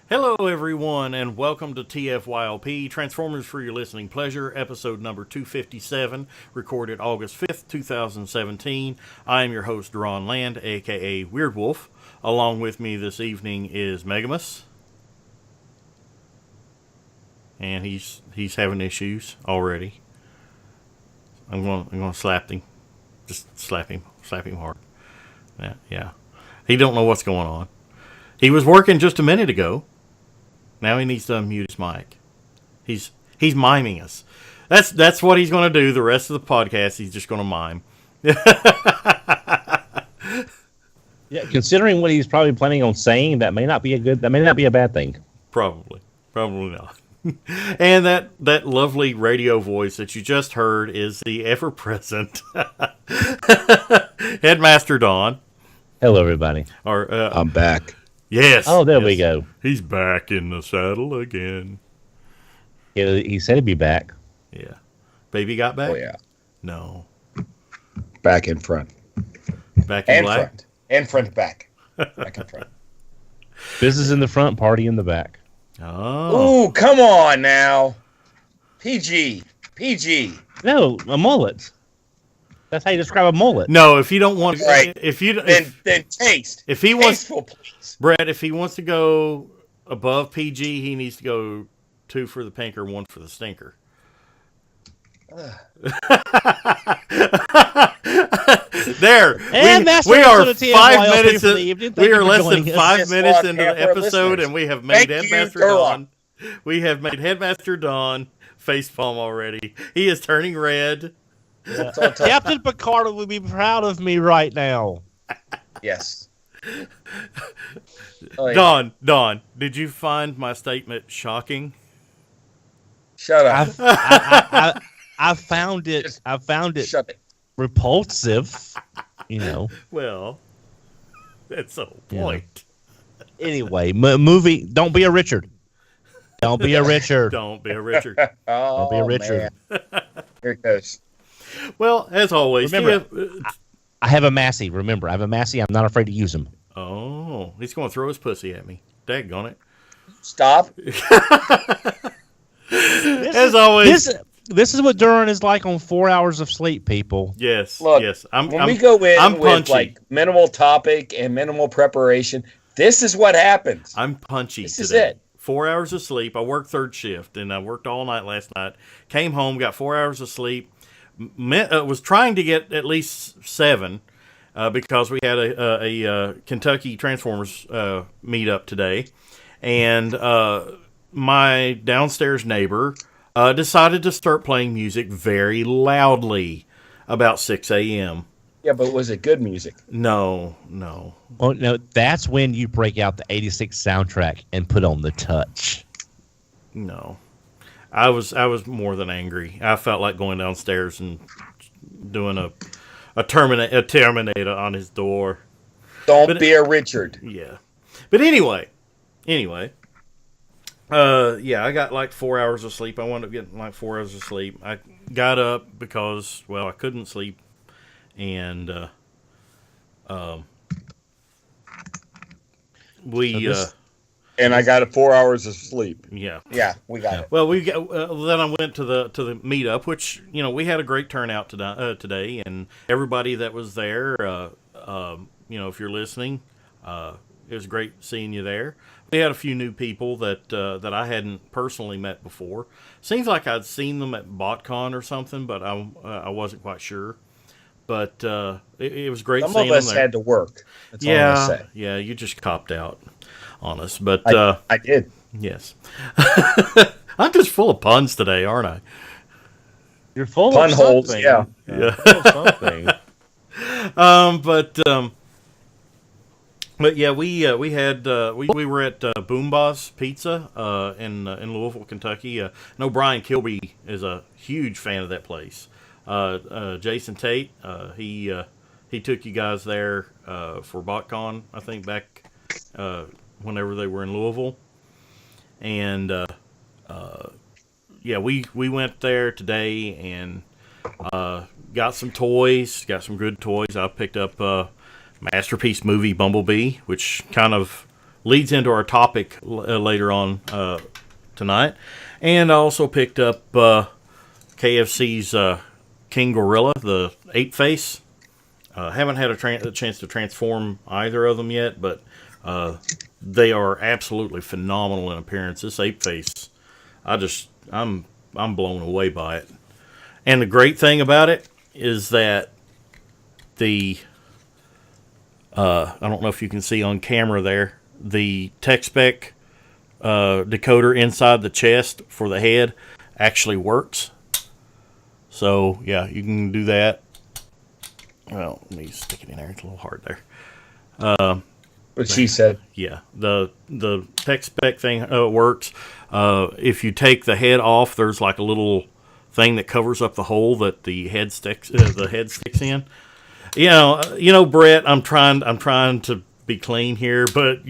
Hello, everyone, and welcome to TFYLP, Transformers for Your Listening Pleasure, episode number 257, recorded August 5th, 2017. I am your host, Ron Land, a.k.a. Weird Wolf. Along with me this evening is Megamus. And he's having issues already. I'm gonna slap him. Just slap him hard. Yeah. He don't know what's going on. He was working just a minute ago. Now he needs to unmute his mic. He's miming us. That's what he's going to do the rest of the podcast. He's just going to mime. Yeah, considering what he's probably planning on saying, that may not be a bad thing. Probably not. And that lovely radio voice that you just heard is the ever-present Headmaster Don. Hello, everybody. I'm back. Yes. Oh, there we go. He's back in the saddle again. He said he'd be back. Yeah. Baby got back? Oh, yeah. No. Back in front. Back in black? Front. And front back. Back in front. Business in the front, party in the back. Oh. Ooh, come on now. PG. No, a mullet. That's how you describe a mullet. No, if you don't want, right. then taste. If he wants, tasteful, please. Brett, if he wants to go above PG, he needs to go 2 for the pinker, 1 for the stinker. There, and we are 5 minutes. We are less than 5 minutes into the episode, and we have made Headmaster Don. We have made Headmaster Don facepalm already. He is turning red. Yeah. Captain Picard would be proud of me right now. Yes. Don, did you find my statement shocking? Shut up. I found it. Shut it. Repulsive. Well, that's the whole point. Anyway, movie. Don't be a Richard. Don't be a Richard. Don't be a Richard. Don't be a Richard. Here it goes. Well, as always, remember, I have a Massey. Remember, I have a Massey. I'm not afraid to use him. Oh, he's going to throw his pussy at me. Daggone it. Stop. As always. This is what Duran is like on 4 hours of sleep, people. Yes. Look, yes. When we go in with like minimal topic and minimal preparation, this is what happens. I'm punchy This today. is it. 4 hours of sleep. I worked third shift, and I worked all night last night. Came home, got 4 hours of sleep. Was trying to get at least 7 because we had a Kentucky Transformers meetup today. And my downstairs neighbor decided to start playing music very loudly about 6 a.m. Yeah, but was it good music? No. Oh, no, that's when you break out the 86 soundtrack and put on the touch. No. I was more than angry. I felt like going downstairs and doing a Terminator on his door. Don't be a Richard. Yeah. But anyway. Yeah, I got like 4 hours of sleep. I wound up getting like 4 hours of sleep. I got up because, well, I couldn't sleep. And and I got 4 hours of sleep. Yeah. Yeah, we got it. Well, then I went to the meetup, which we had a great turnout today, and everybody that was there. If you're listening, it was great seeing you there. We had a few new people that I hadn't personally met before. Seems like I'd seen them at BotCon or something, but I wasn't quite sure. But it was great seeing them there. Some of us had to work. That's all I'm gonna say. Yeah, you just copped out on us. But I did. Yes. I'm just full of puns today, aren't I? You're full pun of holes. something. Yeah. Full of something. But yeah, we were at Boomba's Pizza in Louisville, Kentucky. I know Brian Kilby is a huge fan of that place. Jason Tate, he took you guys there for BotCon, I think back whenever they were in Louisville, and we went there today and got some toys, got some good toys. I picked up Masterpiece movie Bumblebee, which kind of leads into our topic later on tonight. And I also picked up KFC's King Gorilla, the ape face. Haven't had a chance to transform either of them yet, but they are absolutely phenomenal in appearance. This ape face, I'm blown away by it. And the great thing about it is that I don't know if you can see on camera there, the tech spec decoder inside the chest for the head actually works. So yeah, you can do that. Well, let me stick it in there. It's a little hard there. What she said. Yeah, the tech spec thing works. If you take the head off, there's like a little thing that covers up the hole that the head sticks in. You know, Brett, I'm trying to be clean here, but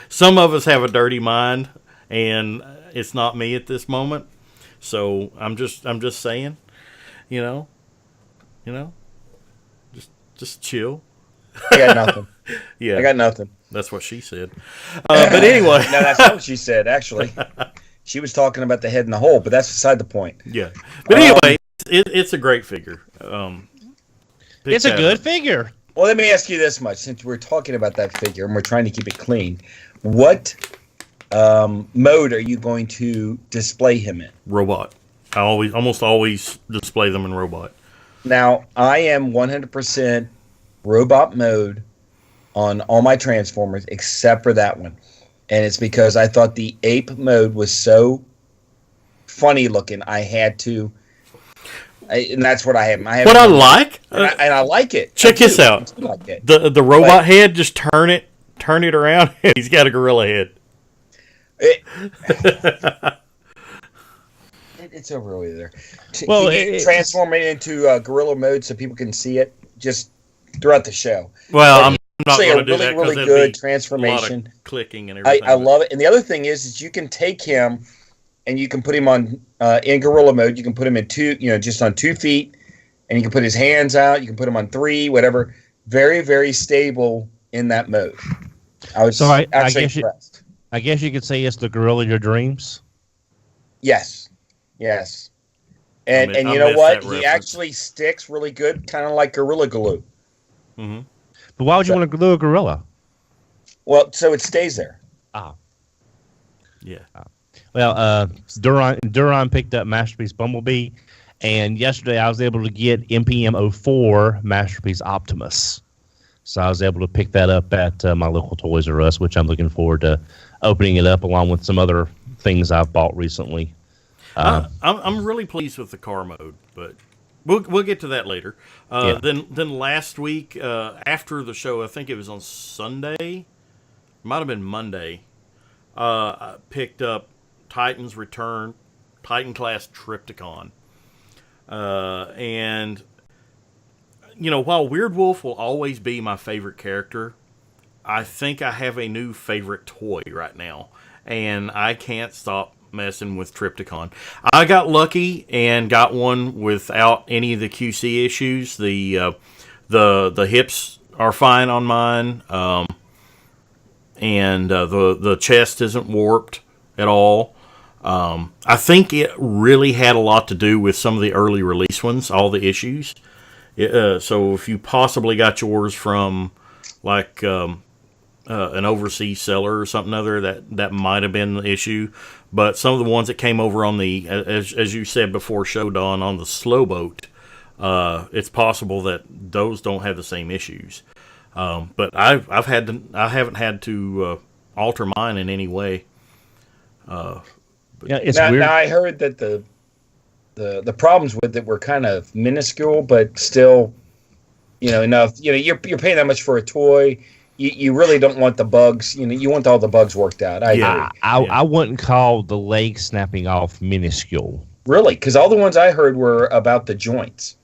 some of us have a dirty mind, and it's not me at this moment. So I'm just saying, just chill. I got nothing. Yeah, I got nothing. That's what she said. But anyway, no, that's not what she said. Actually, she was talking about the head in the hole, but that's beside the point. Yeah, but anyway, it's a great figure. It's a good figure. Well, let me ask you this much: since we're talking about that figure and we're trying to keep it clean, what mode are you going to display him in? Robot. I almost always display them in robot. Now, I am 100% robot mode on all my Transformers except for that one. And it's because I thought the ape mode was so funny looking, I had to... and that's what I have. What I like... and I like it. Check this out. Like it. The robot head, just turn it around, and he's got a gorilla head. It's over over there. Well, transform it into gorilla mode so people can see it just throughout the show. Well, I'm not a going to do really, that really because good be transformation. A lot of clicking and everything. I love it. And the other thing is you can take him and you can put him on in gorilla mode. You can put him in just on 2 feet, and you can put his hands out. You can put him on 3, whatever. Very, very stable in that mode. I was actually impressed. I guess you could say it's the gorilla of your dreams. Yes. And you know what? He actually sticks really good, kind of like Gorilla Glue. Mm-hmm. But why would you want to glue a gorilla? Well, so it stays there. Ah. Yeah. Well, Duron picked up Masterpiece Bumblebee, and yesterday I was able to get MPM 04 Masterpiece Optimus. So I was able to pick that up at my local Toys R Us, which I'm looking forward to opening it up along with some other things I've bought recently. I'm really pleased with the car mode, but we'll get to that later. Yeah. Then last week after the show, I think it was on Sunday, might have been Monday. I picked up Titan's Return, Titan class Trypticon, and while Weird Wolf will always be my favorite character, I think I have a new favorite toy right now, and I can't stop messing with Trypticon. I got lucky and got one without any of the QC issues. The hips are fine on mine, and the chest isn't warped at all. I think it really had a lot to do with some of the early release ones, all the issues. So if you possibly got yours from like an overseas seller or something other, that might have been the issue. But some of the ones that came over on the, as you said before, show Dawn, on the slow boat, it's possible that those don't have the same issues. But I haven't had to alter mine in any way. It's weird. Now I heard that the problems with it were kind of minuscule, but still, enough. You're paying that much for a toy. You really don't want the bugs. You want all the bugs worked out. I agree. I wouldn't call the leg snapping off minuscule. Really, because all the ones I heard were about the joints.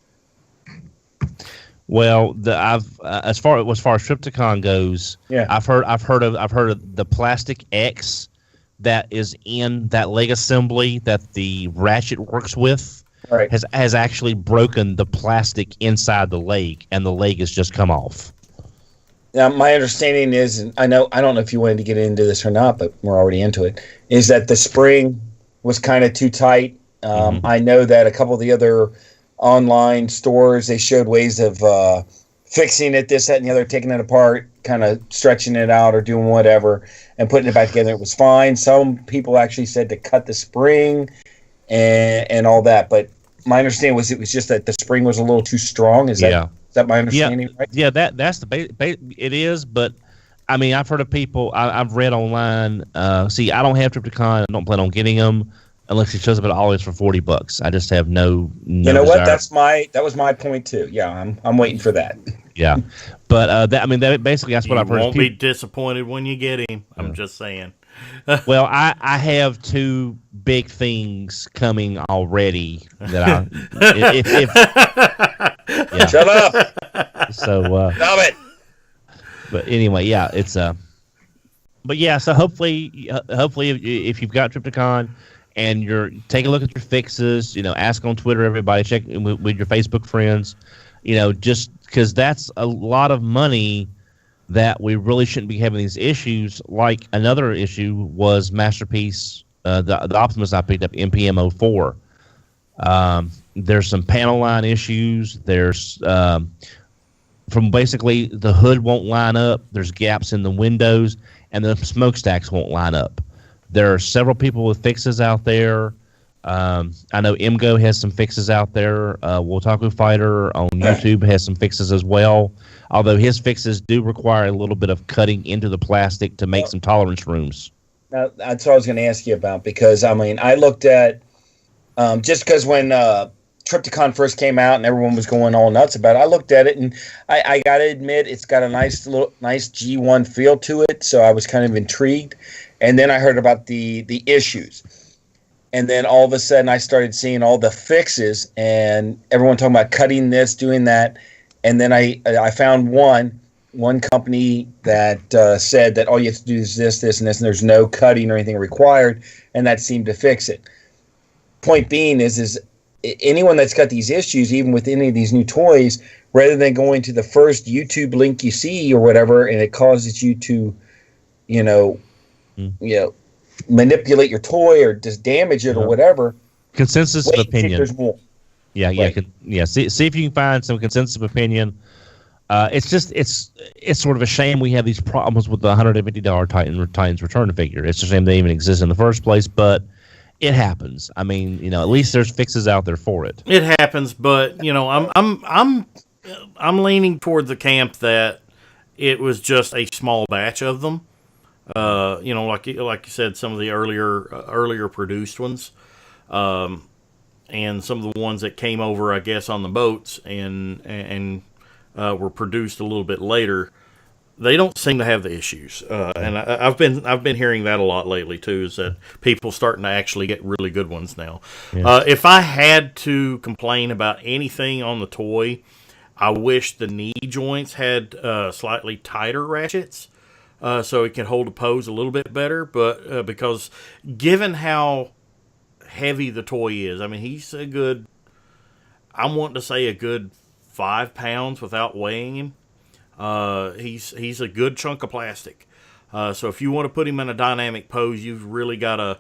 Well, as far as Trypticon goes, yeah. I've heard of the plastic X that is in that leg assembly that the ratchet works with. Right. Has actually broken the plastic inside the leg, and the leg has just come off. Now, my understanding is, and I don't know if you wanted to get into this or not, but we're already into it, is that the spring was kind of too tight. I know that a couple of the other online stores, they showed ways of fixing it, this, that, and the other, taking it apart, kind of stretching it out or doing whatever, and putting it back together. It was fine. Some people actually said to cut the spring and all that, but my understanding was it was just that the spring was a little too strong. Is that my understanding, right? Yeah, that's the it is, but I mean, I've heard of people, I've read online. See, I don't have Trypticon. I don't plan on getting them unless it shows up at Ollie's for $40. I just have no. You know what? That was my point too. Yeah, I'm waiting for that. Yeah, but basically that's what I've heard. You won't be disappointed when you get him. I'm just saying. Well, I have two big things coming already that Shut up. So stop it. But anyway, yeah, it's but yeah, so hopefully if you've got Trypticon and you're take a look at your fixes, ask on Twitter, everybody, check with your Facebook friends, just because that's a lot of money that we really shouldn't be having these issues. Like another issue was Masterpiece, the Optimus I picked up, NPM 04. There's some panel line issues. There's from basically the hood won't line up. There's gaps in the windows, and the smokestacks won't line up. There are several people with fixes out there. I know MGO has some fixes out there. Wotaku Fighter on YouTube has some fixes as well. Although his fixes do require a little bit of cutting into the plastic to make some tolerance rooms. Now, that's what I was going to ask you about, because, I mean, I looked at, just because when Trypticon first came out and everyone was going all nuts about it, I looked at it, and I got to admit, it's got a nice G1 feel to it, so I was kind of intrigued. And then I heard about the issues. And then all of a sudden I started seeing all the fixes and everyone talking about cutting this, doing that. And then I found one company that said that all you have to do is this, and this, and there's no cutting or anything required, and that seemed to fix it. Point being is anyone that's got these issues, even with any of these new toys, rather than going to the first YouTube link you see or whatever, and it causes you to, manipulate your toy or just damage it or whatever. Consensus of opinion. There's more. Yeah. See if you can find some consensus of opinion. It's sort of a shame we have these problems with the $150 Titans return figure. It's a shame they even exist in the first place, but it happens. I mean, at least there's fixes out there for it. It happens, but I'm leaning toward the camp that it was just a small batch of them. Like you said, some of the earlier produced ones, and some of the ones that came over, I guess, on the boats and were produced a little bit later. They don't seem to have the issues, and I've been hearing that a lot lately too. Is that people starting to actually get really good ones now? Yeah. If I had to complain about anything on the toy, I wish the knee joints had slightly tighter ratchets. So it can hold a pose a little bit better, but because given how heavy the toy is, I mean, he's I'm wanting to say a good 5 pounds without weighing him. He's a good chunk of plastic. So if you want to put him in a dynamic pose, you've really got to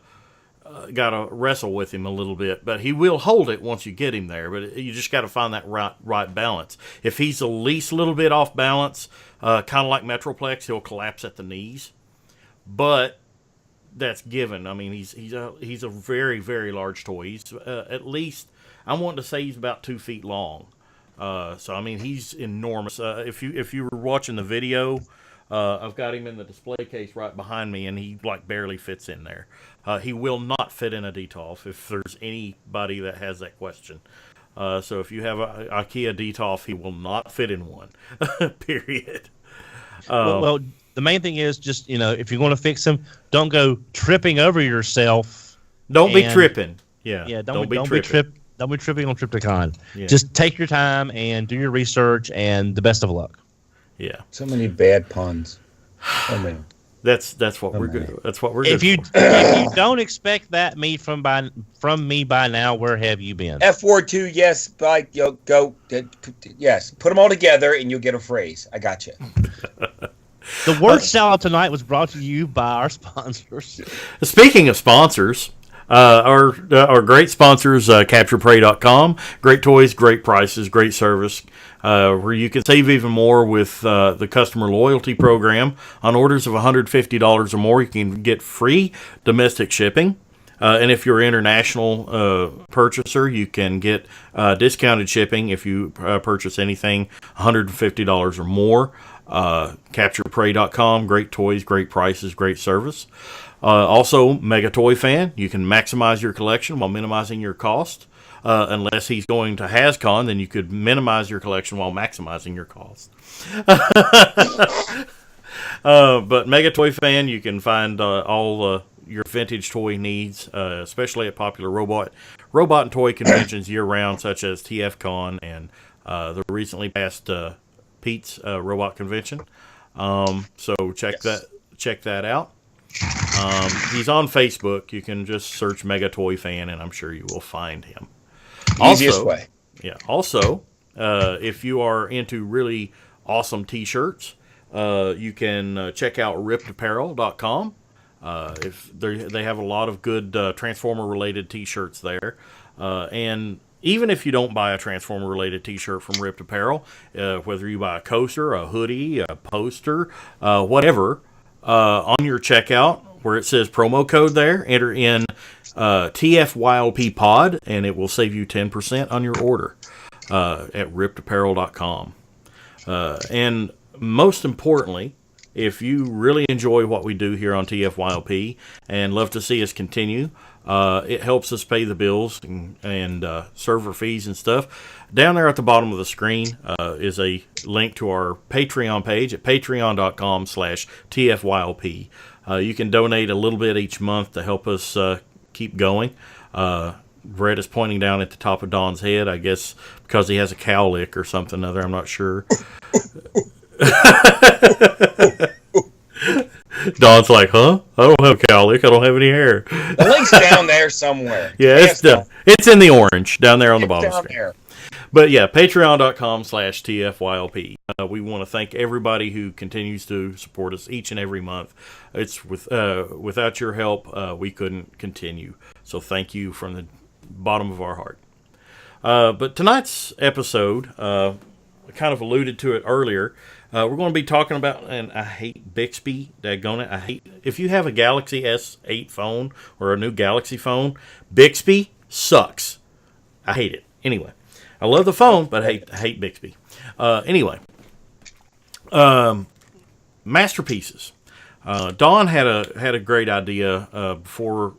wrestle with him a little bit. But he will hold it once you get him there. But you just got to find that right balance. If he's the least little bit off balance, kind of like Metroplex, he'll collapse at the knees. But that's given. I mean, he's a very, very large toy. He's at least, I'm wanting to say he's about 2 feet long. So I mean, he's enormous. If you were watching the video, I've got him in the display case right behind me, and he barely fits in there. He will not fit in a DTOF if there's anybody that has that question. So if you have a IKEA DTOF, he will not fit in one. Period. Well, the main thing is just, if you're going to fix him, don't go tripping over yourself. Don't be tripping. Yeah. Don't be tripping on Trypticon. Yeah. Just take your time and do your research, and the best of luck. Yeah. So many bad puns. So many. That's what we're good. That's what we're If good you for. if you don't expect that from me by now, where have you been? F42, yes, but go. Yes, put them all together and you'll get a phrase. I got you. The word salad tonight was brought to you by our sponsors. Speaking of sponsors, our great sponsors, CapturePrey.com. Great toys, great prices, great service. Where you can save even more with the customer loyalty program. On orders of $150 or more, you can get free domestic shipping. And if you're an international purchaser, you can get discounted shipping if you purchase anything $150 or more. CapturePrey.com, great toys, great prices, great service. Also, Mega Toy Fan, you can maximize your collection while minimizing your cost. Unless he's going to HasCon, then you could minimize your collection while maximizing your cost. But Mega Toy Fan, you can find all your vintage toy needs, especially at popular robot and toy conventions year-round, such as TFCon and the recently passed Pete's Robot Convention. So check that out. He's on Facebook. You can just search Mega Toy Fan, and I'm sure you will find him. Easiest way. Yeah. Also, if you are into really awesome T-shirts, you can check out rippedapparel.com. If they have a lot of good Transformer-related T-shirts there, and even if you don't buy a Transformer-related T-shirt from Ripped Apparel, whether you buy a coaster, a hoodie, a poster, whatever, on your checkout where it says promo code there, enter in TFYLP pod, and it will save you 10% on your order at rippedapparel.com. And most importantly, if you really enjoy what we do here on TFYLP and love to see us continue, it helps us pay the bills and server fees and stuff. Down there at the bottom of the screen is a link to our Patreon page at patreon.com/TFYLP. You can donate a little bit each month to help us keep going. Brett is pointing down at the top of Don's head, I guess because he has a cowlick or something other. I'm not sure. Don's like, huh? I don't have a cowlick. I don't have any hair. The link's down there somewhere. Yeah, it's in the orange down there on the bottom down screen. there. But yeah, patreon.com/TFYLP. We want to thank everybody who continues to support us each and every month. It's without your help, we couldn't continue. So thank you from the bottom of our heart. But tonight's episode, I kind of alluded to it earlier. We're going to be talking about, and I hate Bixby, daggone it. If you have a Galaxy S8 phone or a new Galaxy phone, Bixby sucks. I hate it. Anyway, I love the phone, but I hate Bixby. Anyway, masterpieces. Dawn had a great idea before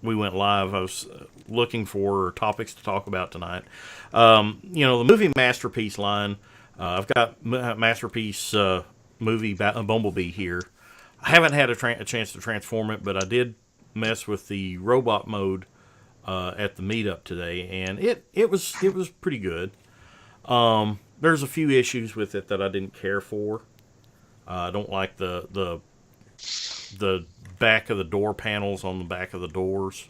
we went live. I was looking for topics to talk about tonight. The movie Masterpiece line. I've got Masterpiece movie Bumblebee here. I haven't had a chance to transform it, but I did mess with the robot mode at the meetup today, and it was pretty good. There's a few issues with it that I didn't care for. I don't like the back of the door panels on the back of the doors,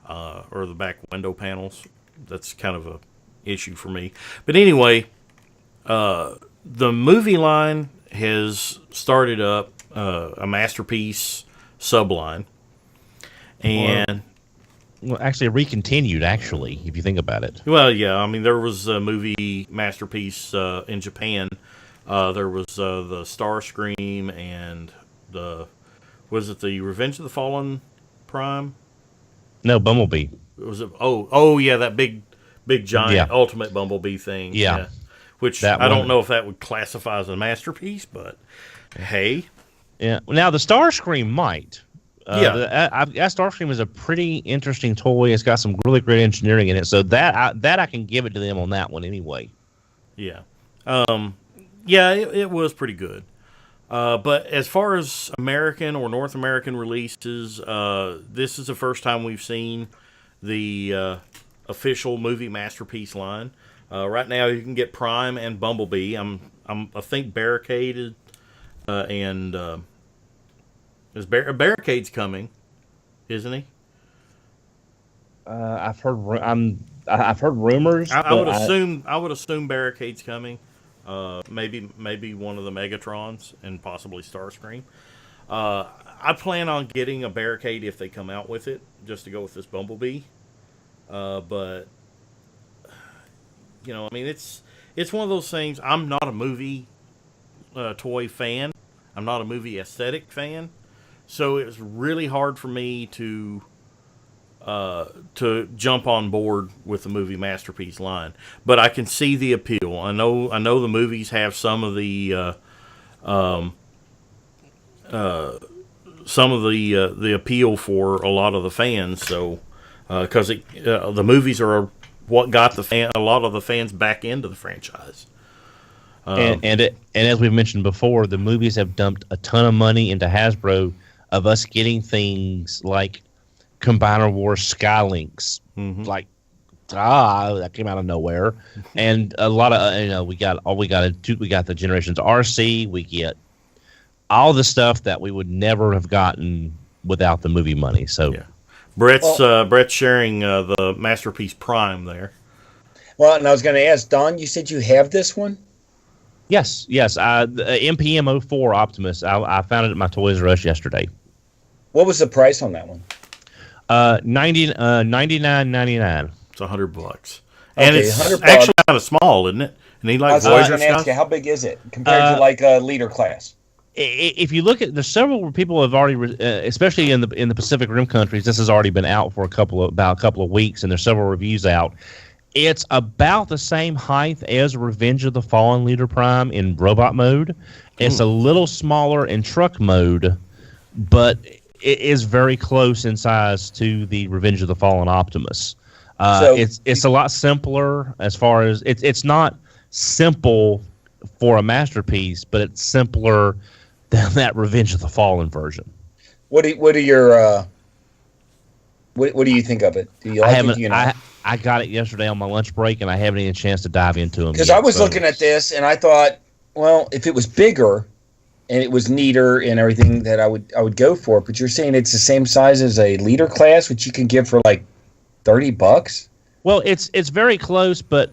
or the back window panels. That's kind of a issue for me. But anyway, the movie line has started up a Masterpiece subline, and well, actually, recontinued. Actually, if you think about it. Well, yeah. I mean, there was a movie Masterpiece in Japan. There was the Starscream and was it the Revenge of the Fallen Prime? No, Bumblebee. Was it? Oh, yeah, that big giant Ultimate Bumblebee thing. Yeah. Which I don't know if that would classify as a masterpiece, but hey. Yeah. Now the Starscream might. That Starscream is a pretty interesting toy. It's got some really great engineering in it, so that I can give it to them on that one anyway. Yeah. It was pretty good. But as far as American or North American releases, this is the first time we've seen the official movie Masterpiece line. Right now, you can get Prime and Bumblebee. I think Barricaded and Barricade's coming, isn't he? I've heard rumors. I would assume Barricade's coming. Maybe one of the Megatrons and possibly Starscream. I plan on getting a Barricade if they come out with it, just to go with this Bumblebee. But I mean, it's one of those things. I'm not a movie toy fan. I'm not a movie aesthetic fan. So it was really hard for me to jump on board with the movie Masterpiece line. But I can see the appeal. I know the movies have some of the appeal for a lot of the fans. So because the movies are what got a lot of the fans back into the franchise. And as we've mentioned before, the movies have dumped a ton of money into Hasbro of us getting things like Combiner Wars Skylinks, like that came out of nowhere, and a lot of we got the Generations RC, we get all the stuff that we would never have gotten without the movie money. So yeah. Brett's sharing the Masterpiece Prime there. Well, and I was going to ask Don, you said you have this one? Yes. The MPM 04 Optimus. I found it at my Toys R Us yesterday. What was the price on that one? $99.99. It's $100, and it's $100. actually kind of small, isn't it? And he likes Voyager going to ask stuff. you, how big is it compared to like a leader class? If you look at, there's several people have already, especially in the Pacific Rim countries. This has already been out for about a couple of weeks, and there's several reviews out. It's about the same height as Revenge of the Fallen Leader Prime in robot mode. It's a little smaller in truck mode, but it is very close in size to the Revenge of the Fallen Optimus. It's a lot simpler as far as it's not simple for a Masterpiece, but it's simpler than that Revenge of the Fallen version. What do you think of it? Do you like it? I got it yesterday on my lunch break, and I haven't had a chance to dive into them. Because I was looking at this, and I thought, well, if it was bigger and it was neater and everything, that I would go for it. But you're saying it's the same size as a leader class, which you can get for like $30? Well, it's very close, but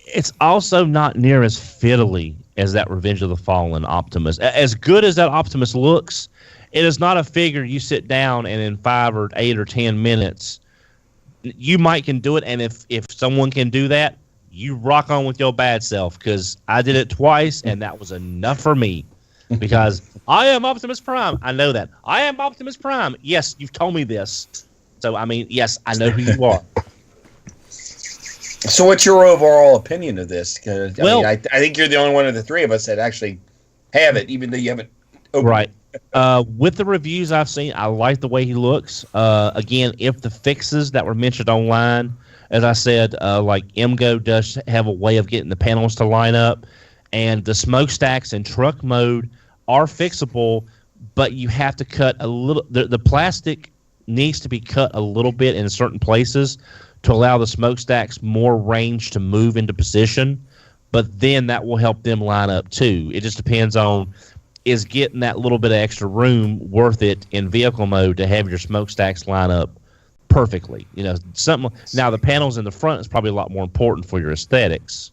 it's also not near as fiddly as that Revenge of the Fallen Optimus. As good as that Optimus looks, it is not a figure you sit down and in 5 or 8 or 10 minutes, you can do it. And if someone can do that, you rock on with your bad self, because I did it twice, and that was enough for me. Because I am Optimus Prime. I know that. I am Optimus Prime. Yes, you've told me this. So, I mean, yes, I know who you are. So what's your overall opinion of this? I think you're the only one of the three of us that actually have it, even though you haven't opened it. With the reviews I've seen, I like the way he looks. Again, if the fixes that were mentioned online, as I said, like MGO does have a way of getting the panels to line up, and the smokestacks in truck mode are fixable, but you have to cut a little. The plastic needs to be cut a little bit in certain places to allow the smokestacks more range to move into position, but then that will help them line up too. It just depends on, is getting that little bit of extra room worth it in vehicle mode to have your smokestacks line up perfectly. Something. Now the panels in the front is probably a lot more important for your aesthetics.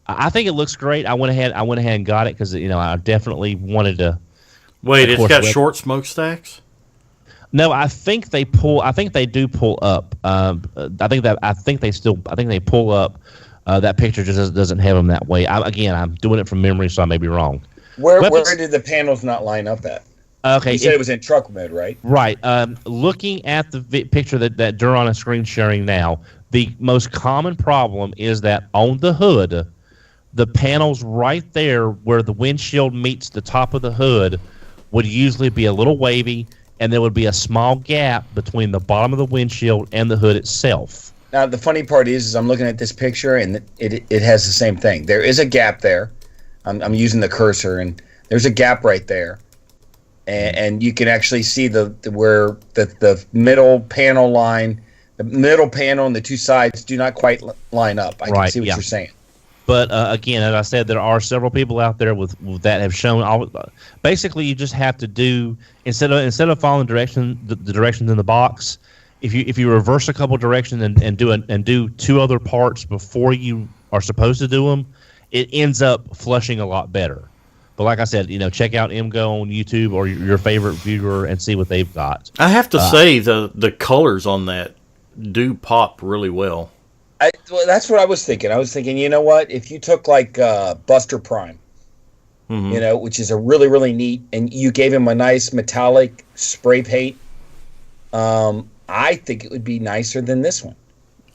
I think it looks great. I went ahead and got it because I definitely wanted to. Wait, it's got short smokestacks? No, I think they do pull up. I think they pull up. That picture just doesn't have them that way. I'm doing it from memory, so I may be wrong. Where did the panels not line up at? Okay, you said it was in truck mode, right? Right. Looking at the picture that Duron is screen sharing now, the most common problem is that on the hood, the panels right there where the windshield meets the top of the hood would usually be a little wavy, and there would be a small gap between the bottom of the windshield and the hood itself. Now, the funny part is I'm looking at this picture, and it has the same thing. There is a gap there. I'm using the cursor, and there's a gap right there. And you can actually see where the middle panel line, the middle panel and the two sides do not quite line up. I can see what you're saying. But again, as I said, there are several people out there with that have shown. Basically, you just have to do instead of following the directions in the box. If you reverse a couple directions and do two other parts before you are supposed to do them, it ends up flushing a lot better. But like I said, check out MGO on YouTube or your favorite viewer and see what they've got. I have to say the colors on that do pop really well. Well, that's what I was thinking. I was thinking, you know what? If you took like Buster Prime, which is a really, really neat, and you gave him a nice metallic spray paint, I think it would be nicer than this one.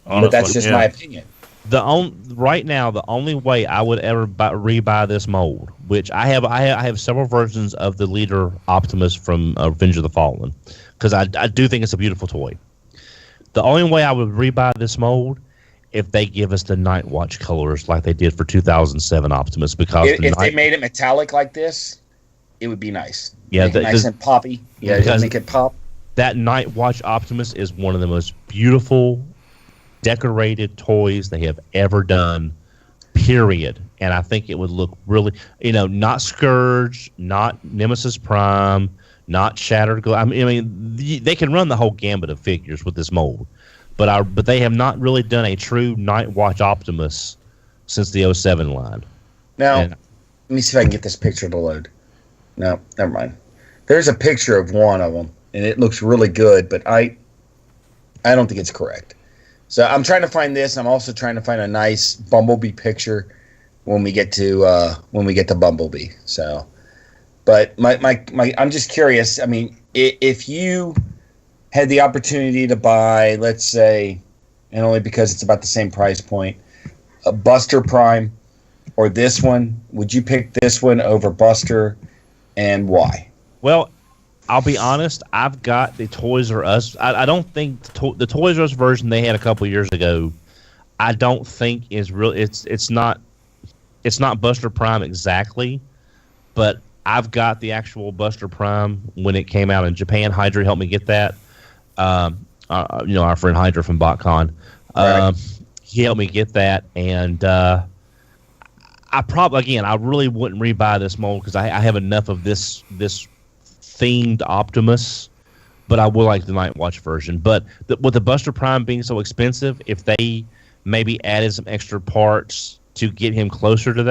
Honestly, but that's just my opinion. Right now, the only way I would ever rebuy this mold, which I have several versions of the Leader Optimus from Revenge of the Fallen, because I do think it's a beautiful toy. The only way I would rebuy this mold if they give us the Night Watch colors like they did for 2007 Optimus, because if they made it metallic like this, it would be nice. Yeah, nice and poppy. Yeah, make it pop. That Night Watch Optimus is one of the most beautiful, decorated toys they have ever done. Period. And I think it would look really, not Scourge, not Nemesis Prime, not Shattered. I mean, they can run the whole gambit of figures with this mold. But they have not really done a true Night Watch Optimus since the 07 line. Now, let me see if I can get this picture to load. No, never mind. There's a picture of one of them, and it looks really good, but I don't think it's correct. So I'm trying to find this. I'm also trying to find a nice Bumblebee picture when we get to Bumblebee. So, but I'm just curious. I mean, if you had the opportunity to buy, let's say, and only because it's about the same price point, a Buster Prime or this one, would you pick this one over Buster, and why? Well, I'll be honest, I've got the Toys R Us. I don't think the Toys R Us version they had a couple years ago, I don't think is real. It's not Buster Prime exactly, but I've got the actual Buster Prime when it came out in Japan. Hydra helped me get that. Our friend Hydra from BotCon. Right. He helped me get that, and I really wouldn't rebuy this mold because I have enough of this themed Optimus, but I would like the Night Watch version. But with the Buster Prime being so expensive, if they maybe added some extra parts to get him closer to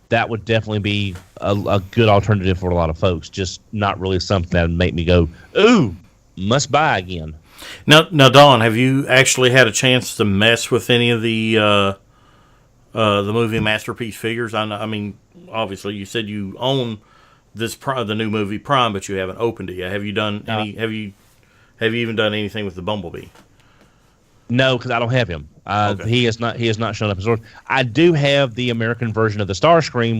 that would definitely be a good alternative for a lot of folks. Just not really something that would make me go, ooh, must buy again. Now, Don, have you actually had a chance to mess with any of the movie Masterpiece figures? I mean, obviously, you said you own the new movie Prime, but you haven't opened it yet. Have you done any? Have you even done anything with the Bumblebee? No, because I don't have him. Okay. He has not shown up as order. I do have the American version of the Starscream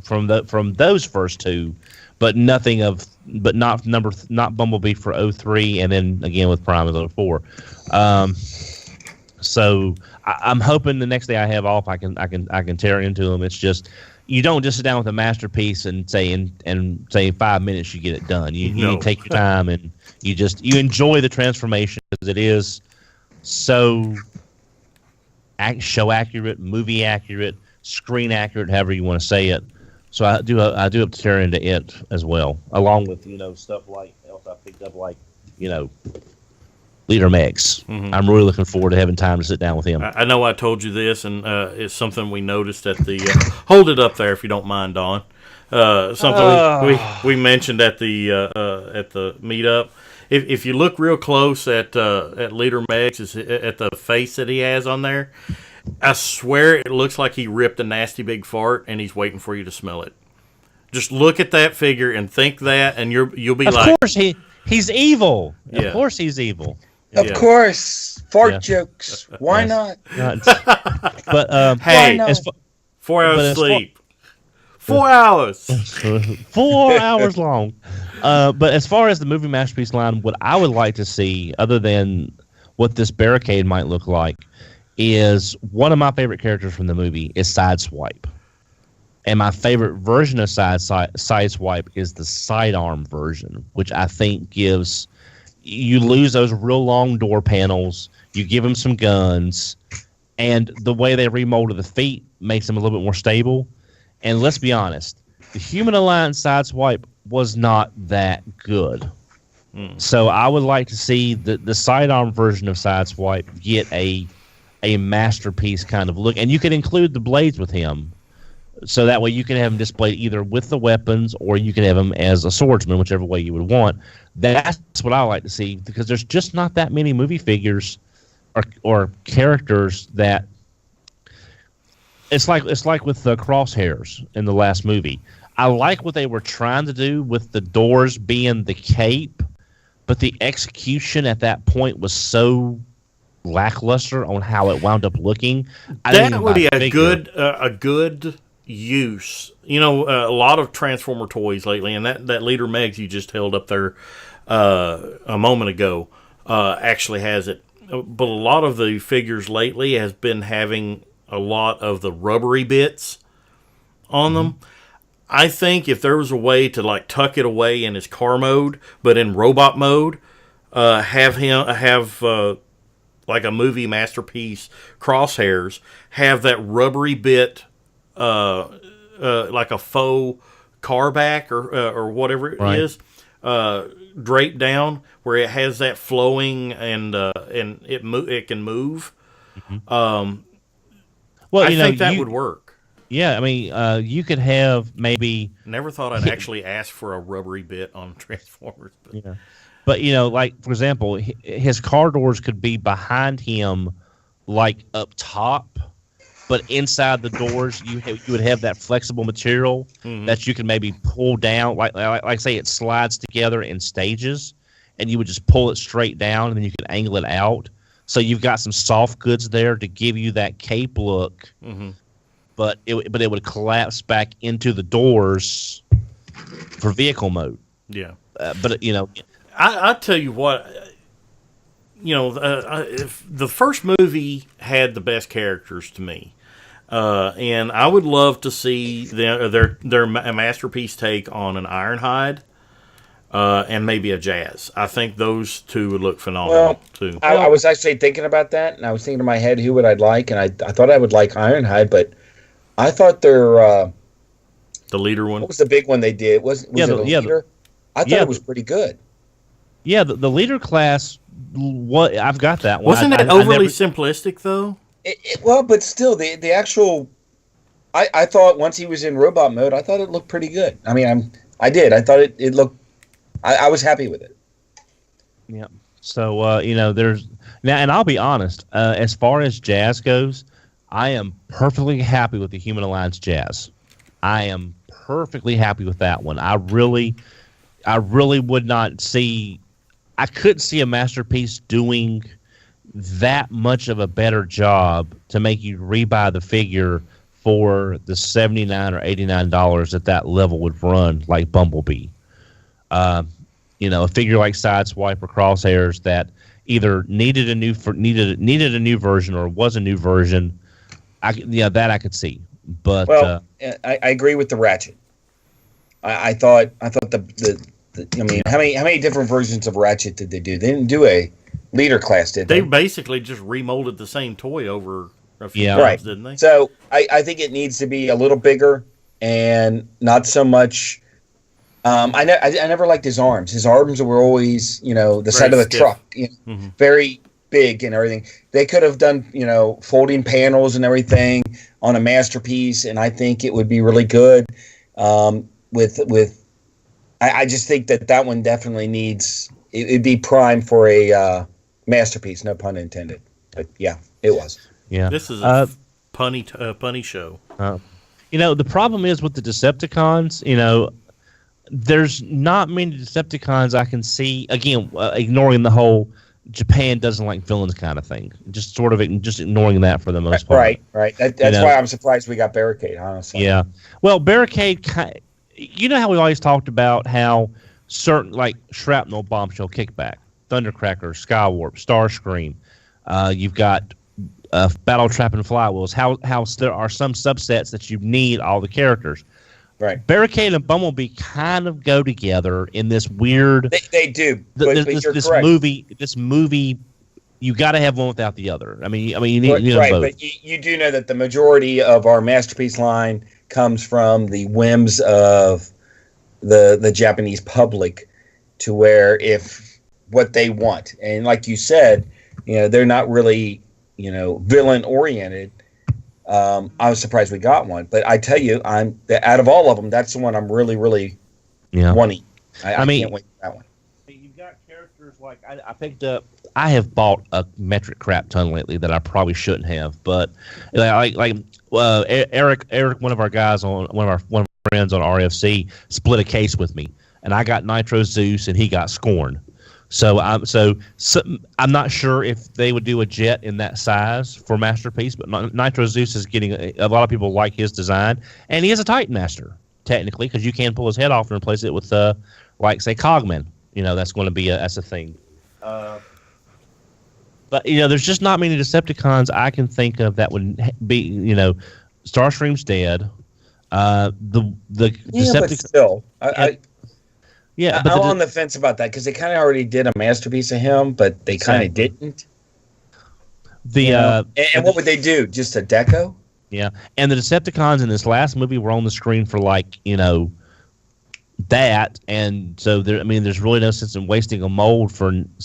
from those first two, but not Bumblebee for 03, and then again with Prime as 04. So I'm hoping the next day I have off, I can tear into them. It's just you don't just sit down with a Masterpiece and say in 5 minutes you get it done. You need to take your time and you enjoy the transformation because it is so show accurate, movie accurate, screen accurate, however you want to say it. So I do have to tear into it as well, along with stuff like else I picked up like Leader Megs. Mm-hmm. I'm really looking forward to having time to sit down with him. I know I told you this, and it's something we noticed at the hold it up there if you don't mind, Don. Something we mentioned at the meetup. If you look real close at Leader Megs, at the face that he has on there, I swear it looks like he ripped a nasty big fart and he's waiting for you to smell it. Just look at that figure and think that, and you'll be like, of course he's evil. Yeah. Of course he's evil. Of course, fart jokes. Why not? But hey, why not? 4 hours sleep. 4 hours. 4 hours long. But as far as the movie Masterpiece line, what I would like to see, other than what this barricade might look like, is one of my favorite characters from the movie is Sideswipe. And my favorite version of Sideswipe is the sidearm version, which I think gives... You lose those real long door panels, you give him some guns, And the way they remolded the feet makes them a little bit more stable. And let's be honest, the Human Alliance Sideswipe was not that good. So I would like to see the sidearm version of Sideswipe get a masterpiece kind of look. And you can include the blades with him. So that way you can have him displayed either with the weapons or you can have him as a swordsman, whichever way you would want. That's what I like to see, because there's just not that many movie figures or characters that it's like with the Crosshairs in the last movie. I like what they were trying to do with the doors being the cape, but the execution at that point was so lackluster on how it wound up looking. That would be a good use. A lot of Transformer toys lately, and that Leader Megs you just held up there a moment ago actually has it. But a lot of the figures lately has been having a lot of the rubbery bits on them. I think if there was a way to like tuck it away in his car mode, but in robot mode, have like a movie masterpiece Crosshairs, have that rubbery bit like a faux car back or whatever it is, draped down where it has that flowing and it can move. Well, I think that would work. Yeah, I mean, you could have maybe. Never thought I'd actually ask for a rubbery bit on Transformers. But like for example, his car doors could be behind him, like up top. But inside the doors, you would have that flexible material that you can maybe pull down, like say it slides together in stages, and you would just pull it straight down, and then you can angle it out. So you've got some soft goods there to give you that cape look, but it would collapse back into the doors for vehicle mode. Yeah, but I tell you what. If the first movie had the best characters to me, and I would love to see their masterpiece take on an Ironhide and maybe a Jazz. I think those two would look phenomenal too. I was actually thinking about that, and I was thinking in my head who would I'd like, and I thought I would like Ironhide, but I thought their the leader one. What was the big one they did? Was it a leader? I thought it was pretty good. Yeah, the leader class. What I've got that one. Wasn't it overly simplistic though? Well, but still, the actual. I thought once he was in robot mode, I thought it looked pretty good. I mean, I did. I thought it looked. I was happy with it. Yeah. So there's now, and I'll be honest. As far as Jazz goes, I am perfectly happy with the Human Alliance Jazz. I am perfectly happy with that one. I really would not see. I couldn't see a masterpiece doing that much of a better job to make you rebuy the figure for the $79 or $89 that level would run, like Bumblebee. A figure like Sideswipe or Crosshairs that either needed a new version or was a new version. That I could see. But I agree with the Ratchet. I thought I mean, how many different versions of Ratchet did they do? They didn't do a leader class, did they? They basically just remolded the same toy over a few times, didn't they? So I think it needs to be a little bigger and not so much. I never liked his arms. His arms were always, the side of the truck, very big and everything. They could have done, folding panels and everything on a masterpiece, and I think it would be really good. I just think that one definitely needs. It'd be prime for a masterpiece, no pun intended. But yeah, it was. Yeah, this is a punny show. The problem is with the Decepticons. There's not many Decepticons I can see. Again, ignoring the whole Japan doesn't like villains kind of thing. Just sort of just ignoring that for the most part. Right. That's why I'm surprised we got Barricade. Honestly. Yeah. Well, Barricade. You know how we always talked about how certain, like Shrapnel, Bombshell, Kickback, Thundercracker, Skywarp, Starscream, you've got Battle Trap and Flywheels, how there are some subsets that you need all the characters. Right. Barricade and Bumblebee kind of go together in this weird. They do. This movie you got to have one without the other. I mean, you need, right, both. but you do know that the majority of our Masterpiece line comes from the whims of the Japanese public, to where if what they want, and like you said, they're not really villain oriented. I was surprised we got one, but I tell you, out of all of them, that's the one I'm really, really wanting. I can't wait for that one. You've got characters like I picked up. I have bought a metric crap ton lately that I probably shouldn't have, but Eric, one of our guys on one of our friends on RFC split a case with me, and I got Nitro Zeus and he got Scorn. So I'm not sure if they would do a jet in that size for Masterpiece, but Nitro Zeus is getting a lot of people like his design, and he is a Titan Master technically, because you can pull his head off and replace it with say Cogman. That's going to be that's a thing. But there's just not many Decepticons I can think of that would be Starscream's dead. The Decepticons. But still, I'm but on the fence about that, because they kind of already did a Masterpiece of him, but they kind of didn't. And what would they do? Just a deco? Yeah, and the Decepticons in this last movie were on the screen for that, and so there's really no sense in wasting a mold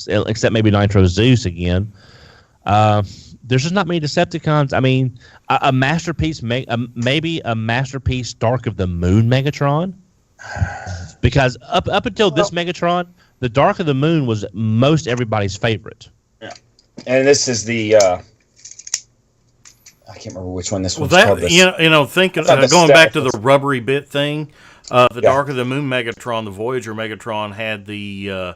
except maybe Nitro Zeus again. There's just not many Decepticons. I mean, a Masterpiece, maybe a Masterpiece Dark of the Moon Megatron, because up until this Megatron, the Dark of the Moon was most everybody's favorite. Yeah, and this is the. I can't remember which one this one's called. Thinking going back to the rubbery bit thing. The Dark of the Moon Megatron, the Voyager Megatron, had the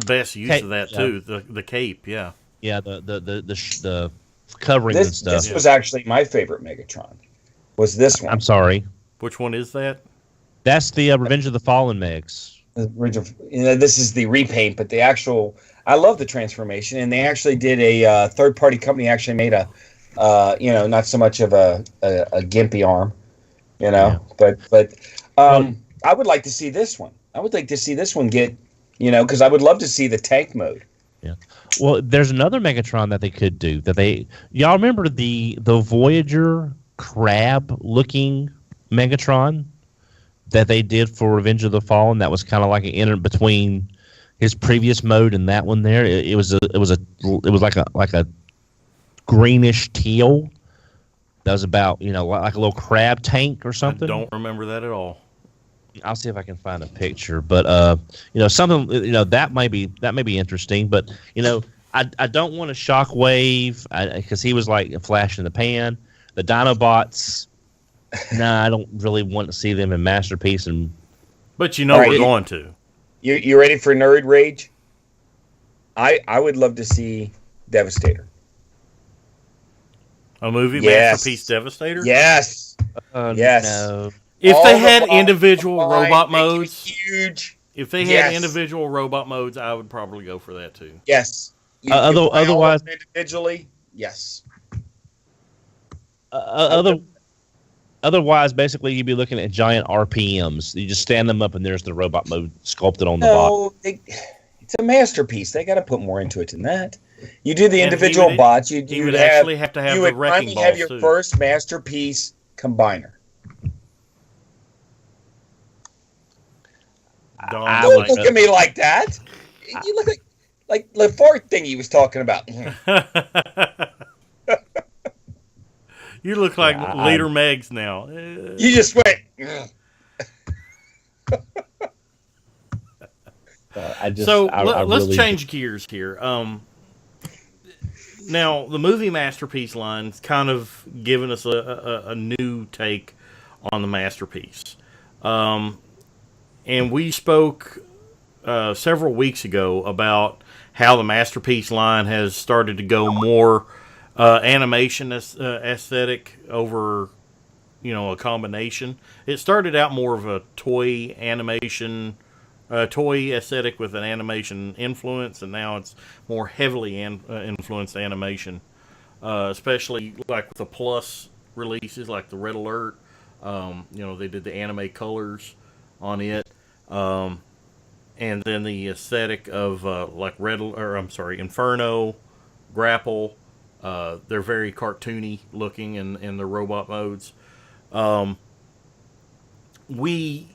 best use of that too. The cape, yeah. Yeah, the covering and stuff. This was actually my favorite Megatron. Was this one? I'm sorry. Which one is that? That's the Revenge of the Fallen Megs. This is the repaint, but the actual. I love the transformation, and they actually did a third-party company actually made a, not so much of a gimpy arm. But I would like to see this one. I would like to see this one get, because I would love to see the tank mode. Yeah. Well, there's another Megatron that they could do. Y'all remember the Voyager crab-looking Megatron that they did for Revenge of the Fallen? That was kind of like an in between his previous mode and that one there. It was like a greenish teal. That was about, like a little crab tank or something. I don't remember that at all. I'll see if I can find a picture. But, something, that may be interesting. But, I don't want a Shockwave because he was like a flash in the pan. The Dinobots, I don't really want to see them in Masterpiece. But we're going to. You ready for Nerd Rage? I would love to see Devastator. A movie Masterpiece Devastator? Yes. Yes. No. If they had individual robot modes, huge. If they had individual robot modes, I would probably go for that too. Yes. Otherwise, individually, yes. Otherwise, basically, you'd be looking at giant RPMs. You just stand them up, and there's the robot mode sculpted on the bottom. It's a Masterpiece. They got to put more into it than that. You do the individual bots. You would actually have to have the wrecking balls. You would have your first Masterpiece combiner. Don't look at me like that. You look like the fourth thing he was talking about. You look like Leader Megs now. You just went. Let's change gears here. Now, the movie Masterpiece line's kind of given us a new take on the Masterpiece. And we spoke several weeks ago about how the Masterpiece line has started to go more animation aesthetic over, a combination. It started out more of a toy animation, toy aesthetic with an animation influence, and now it's more heavily influenced animation, especially like with the Plus releases, like the Red Alert. They did the anime colors on it. and then the aesthetic of like Inferno, Grapple. They're very cartoony looking in the robot modes. We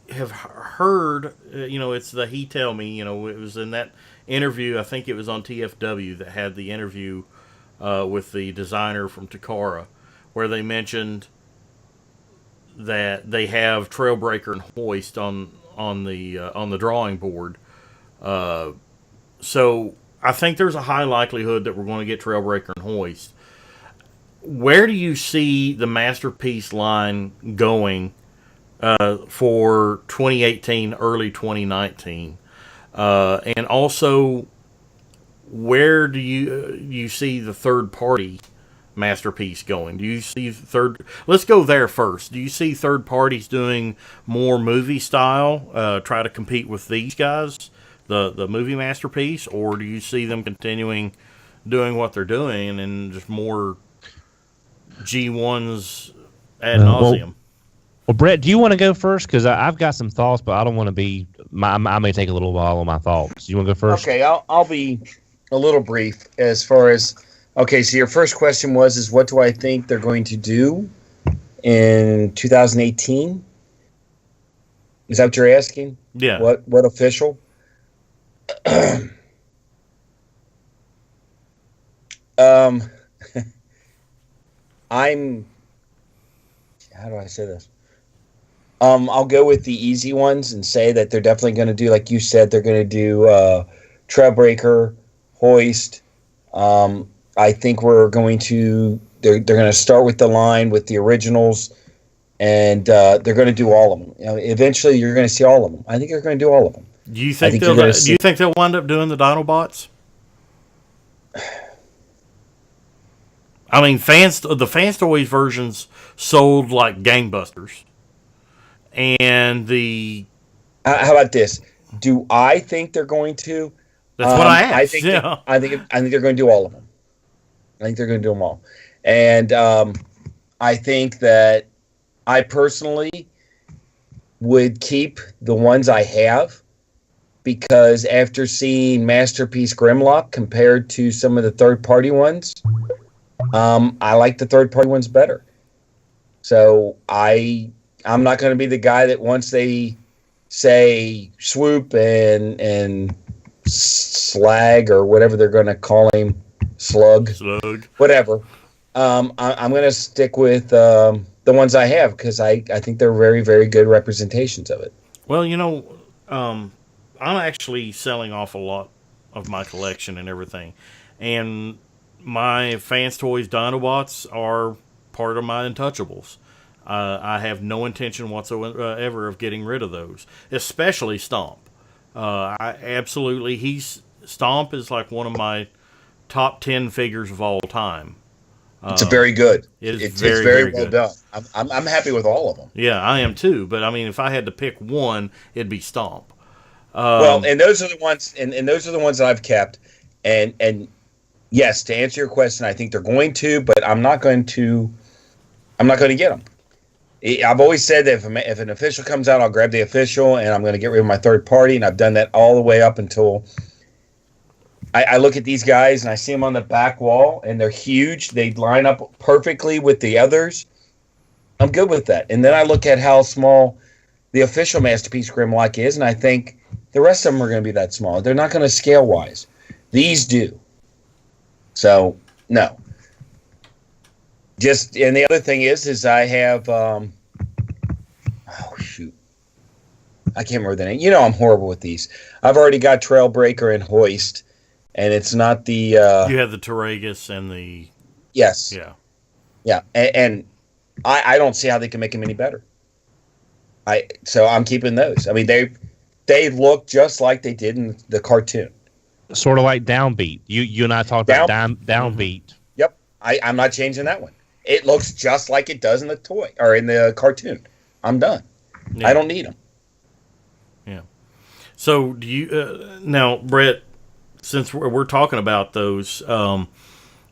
have heard, it's the He Tell Me, it was in that interview, I think it was on TFW that had the interview with the designer from Takara, where they mentioned that they have Trailbreaker and Hoist on the drawing board. So I think there's a high likelihood that we're going to get Trailbreaker and Hoist. Where do you see the Masterpiece line going for 2018, early 2019? And also, where do you see the third party Masterpiece going? Do you see let's go there first. Do you see third parties doing more movie style, try to compete with these guys, the movie Masterpiece, or do you see them continuing doing what they're doing and just more G1s ad nauseum? Well, Brett, do you want to go first? Because I've got some thoughts, but I don't want to be. I may take a little while on my thoughts. You want to go first? Okay, I'll be a little brief as far as. Okay, so your first question is what do I think they're going to do in 2018? Is that what you're asking? Yeah. What official? How do I say this? I'll go with the easy ones and say that they're definitely going to do, like you said, they're going to do Trailbreaker, Hoist. I think they're going to start with the line with the originals, and they're going to do all of them. Eventually, you're going to see all of them. I think they're going to do all of them. Do you think they'll wind up doing the Dinobots? I mean, the Fans Toys versions sold like gangbusters, and the. How about this? Do I think they're going to? That's what I asked. I think they're going to do all of them. I think they're going to do them all, and I think that I personally would keep the ones I have, because after seeing Masterpiece Grimlock compared to some of the third-party ones, I like the third-party ones better. So I'm not going to be the guy that once they say Swoop and Slag or whatever they're going to call him, Slug, whatever. I'm going to stick with the ones I have, because I think they're very, very good representations of it. Well, I'm actually selling off a lot of my collection and everything, and my Fans Toys Dinobots are part of my Untouchables. I have no intention whatsoever of getting rid of those, especially Stomp. Stomp is like one of my top 10 figures of all time. It's very good. It's very, very well good. done. I'm happy with all of them. Yeah, I am too. But I mean, if I had to pick one, it'd be Stomp. Well, and those are the ones, and those are the ones that I've kept. And yes, to answer your question, I think they're going to, but I'm not going to get them. I've always said that if an official comes out, I'll grab the official, and I'm going to get rid of my third party, and I've done that all the way up until I look at these guys, and I see them on the back wall, and they're huge. They line up perfectly with the others. I'm good with that. And then I look at how small the official Masterpiece Grimlock is, and I think the rest of them are going to be that small. They're not going to scale-wise. These do. So, no. And the other thing is I have, oh, shoot. I can't remember the name. I'm horrible with these. I've already got Trailbreaker and Hoist, and it's not the... you have the Taragus and the... Yes. Yeah. Yeah, and I don't see how they can make them any better. So I'm keeping those. I mean, they look just like they did in the cartoon. Sort of like Downbeat. You and I talked about Downbeat. Yep, I'm not changing that one. It looks just like it does in the toy or in the cartoon. I'm done. Yeah. I don't need them. Yeah. So do you now, Brett? Since we're talking about those, do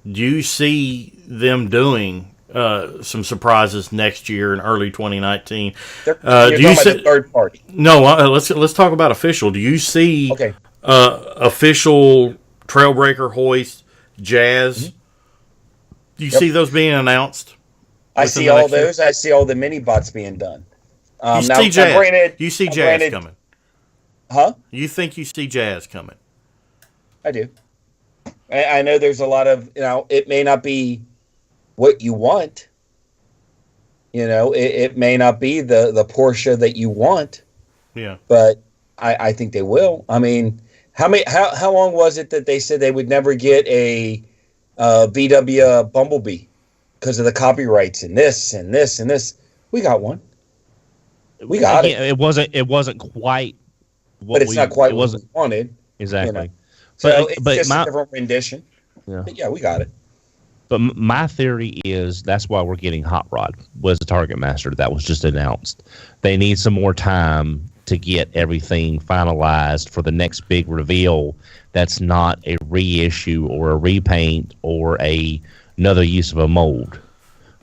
you see them doing some surprises next year in early 2019. You're talking about the third party. No, let's talk about official. Do you see official Trailbreaker, Hoist, Jazz? Mm-hmm. Do you see those being announced? I see all those. Year? I see all the mini bots being done. You see Jazz. You see Jazz coming. Huh? You think you see Jazz coming? I do. I know there's a lot of, it may not be what you want. It may not be the Porsche that you want. Yeah. But I think they will. I mean, how long was it that they said they would never get a VW Bumblebee because of the copyrights and this and this and this? We got one. We got it. It wasn't quite but it's not quite what we wanted. Exactly. So it's just a different rendition. Yeah. But yeah, we got it. But my theory is that's why we're getting Hot Rod was the Target Master that was just announced. They need some more time to get everything finalized for the next big reveal that's not a reissue or a repaint or another use of a mold,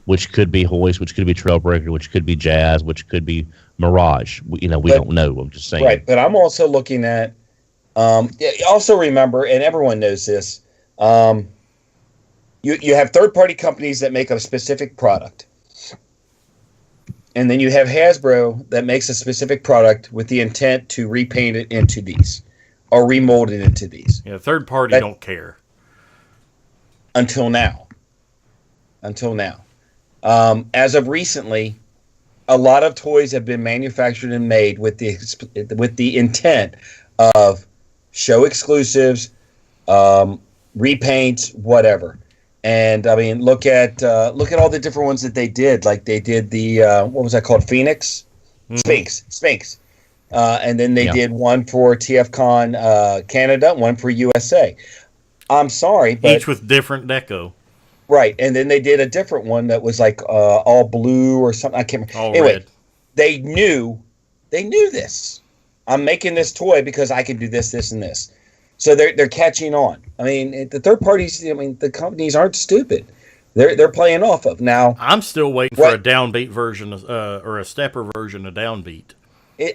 which could be Hoist, which could be Trailbreaker, which could be Jazz, which could be Mirage. We don't know. I'm just saying. Right, but I'm also looking at also remember, and everyone knows this, you have third-party companies that make a specific product. And then you have Hasbro that makes a specific product with the intent to repaint it into these or remold it into these. Yeah, third party don't care. Until now. As of recently, a lot of toys have been manufactured and made with the intent of show exclusives, repaints, whatever. And I mean, look at all the different ones that they did. Like they did the what was that called? Phoenix, Sphinx, and then they did one for TFCon Canada, one for USA. I'm sorry, but each with different deco. Right, and then they did a different one that was like all blue or something. I can't remember. Anyway, red. They knew this. I'm making this toy because I can do this, this, and this. So they're catching on. I mean, the third parties. I mean, the companies aren't stupid. They're playing off of now. I'm still waiting for a downbeat version or a stepper version of downbeat.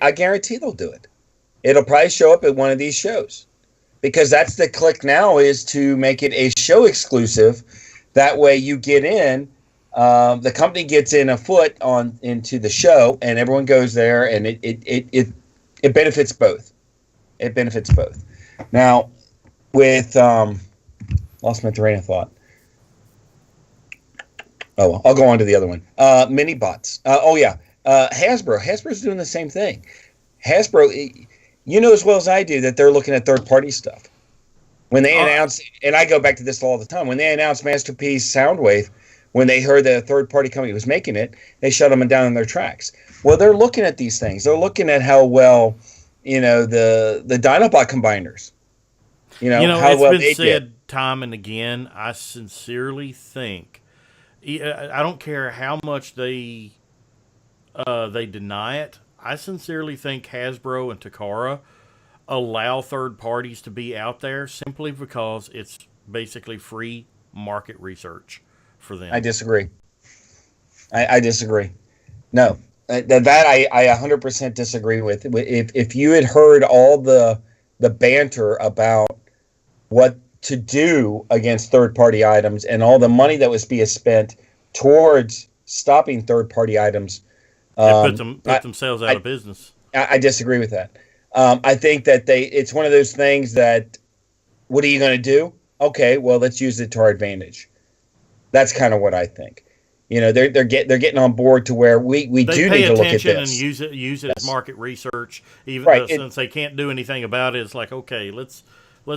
I guarantee they'll do it. It'll probably show up at one of these shows because that's the click now is to make it a show exclusive. That way you get in. The company gets in a foot into the show, and everyone goes there, and it benefits both. It benefits both. Now, with lost my train of thought. Oh, well, I'll go on to the other one. Mini bots. Hasbro. Hasbro's doing the same thing. Hasbro, you know as well as I do that they're looking at third-party stuff. When they announced, and I go back to this all the time, when they announced Masterpiece Soundwave, when they heard that a third-party company was making it, they shut them down in their tracks. Well, they're looking at these things. They're looking at how well, the Dinobot combiners, how well they did. It's been said time and again. I sincerely think, I don't care how much they deny it. I sincerely think Hasbro and Takara allow third parties to be out there simply because it's basically free market research for them. I disagree. I disagree. No, that I 100% disagree with. If you had heard all the banter about what to do against third-party items and all the money that was being spent towards stopping third-party items, put themselves out of business. I disagree with that. I think that it's one of those things that, what are you going to do? Okay, well, let's use it to our advantage. That's kind of what I think. They're getting on board to where we do need to look at this and use it as market research. Even since they can't do anything about it, it's like, okay, let's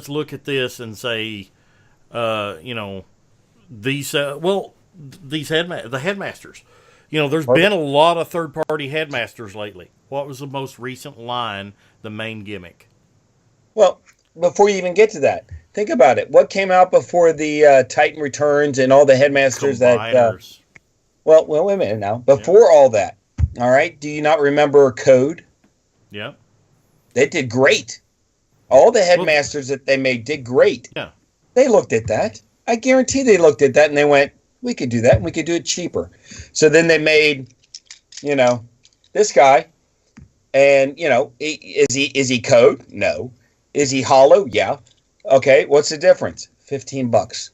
look at this and say, these the headmasters. There's been a lot of third-party headmasters lately. What was the most recent line, the main gimmick? Well, before you even get to that, think about it. What came out before the Titan Returns and all the headmasters Combiners. Well, wait a minute now. Before all that, all right, do you not remember Code? Yeah. They did great. All the headmasters that they made did great. Yeah. They looked at that. I guarantee they looked at that and they went, we could do that, and we could do it cheaper. So then they made, this guy, and is he code? No. Is he hollow? Yeah. Okay, what's the difference? $15.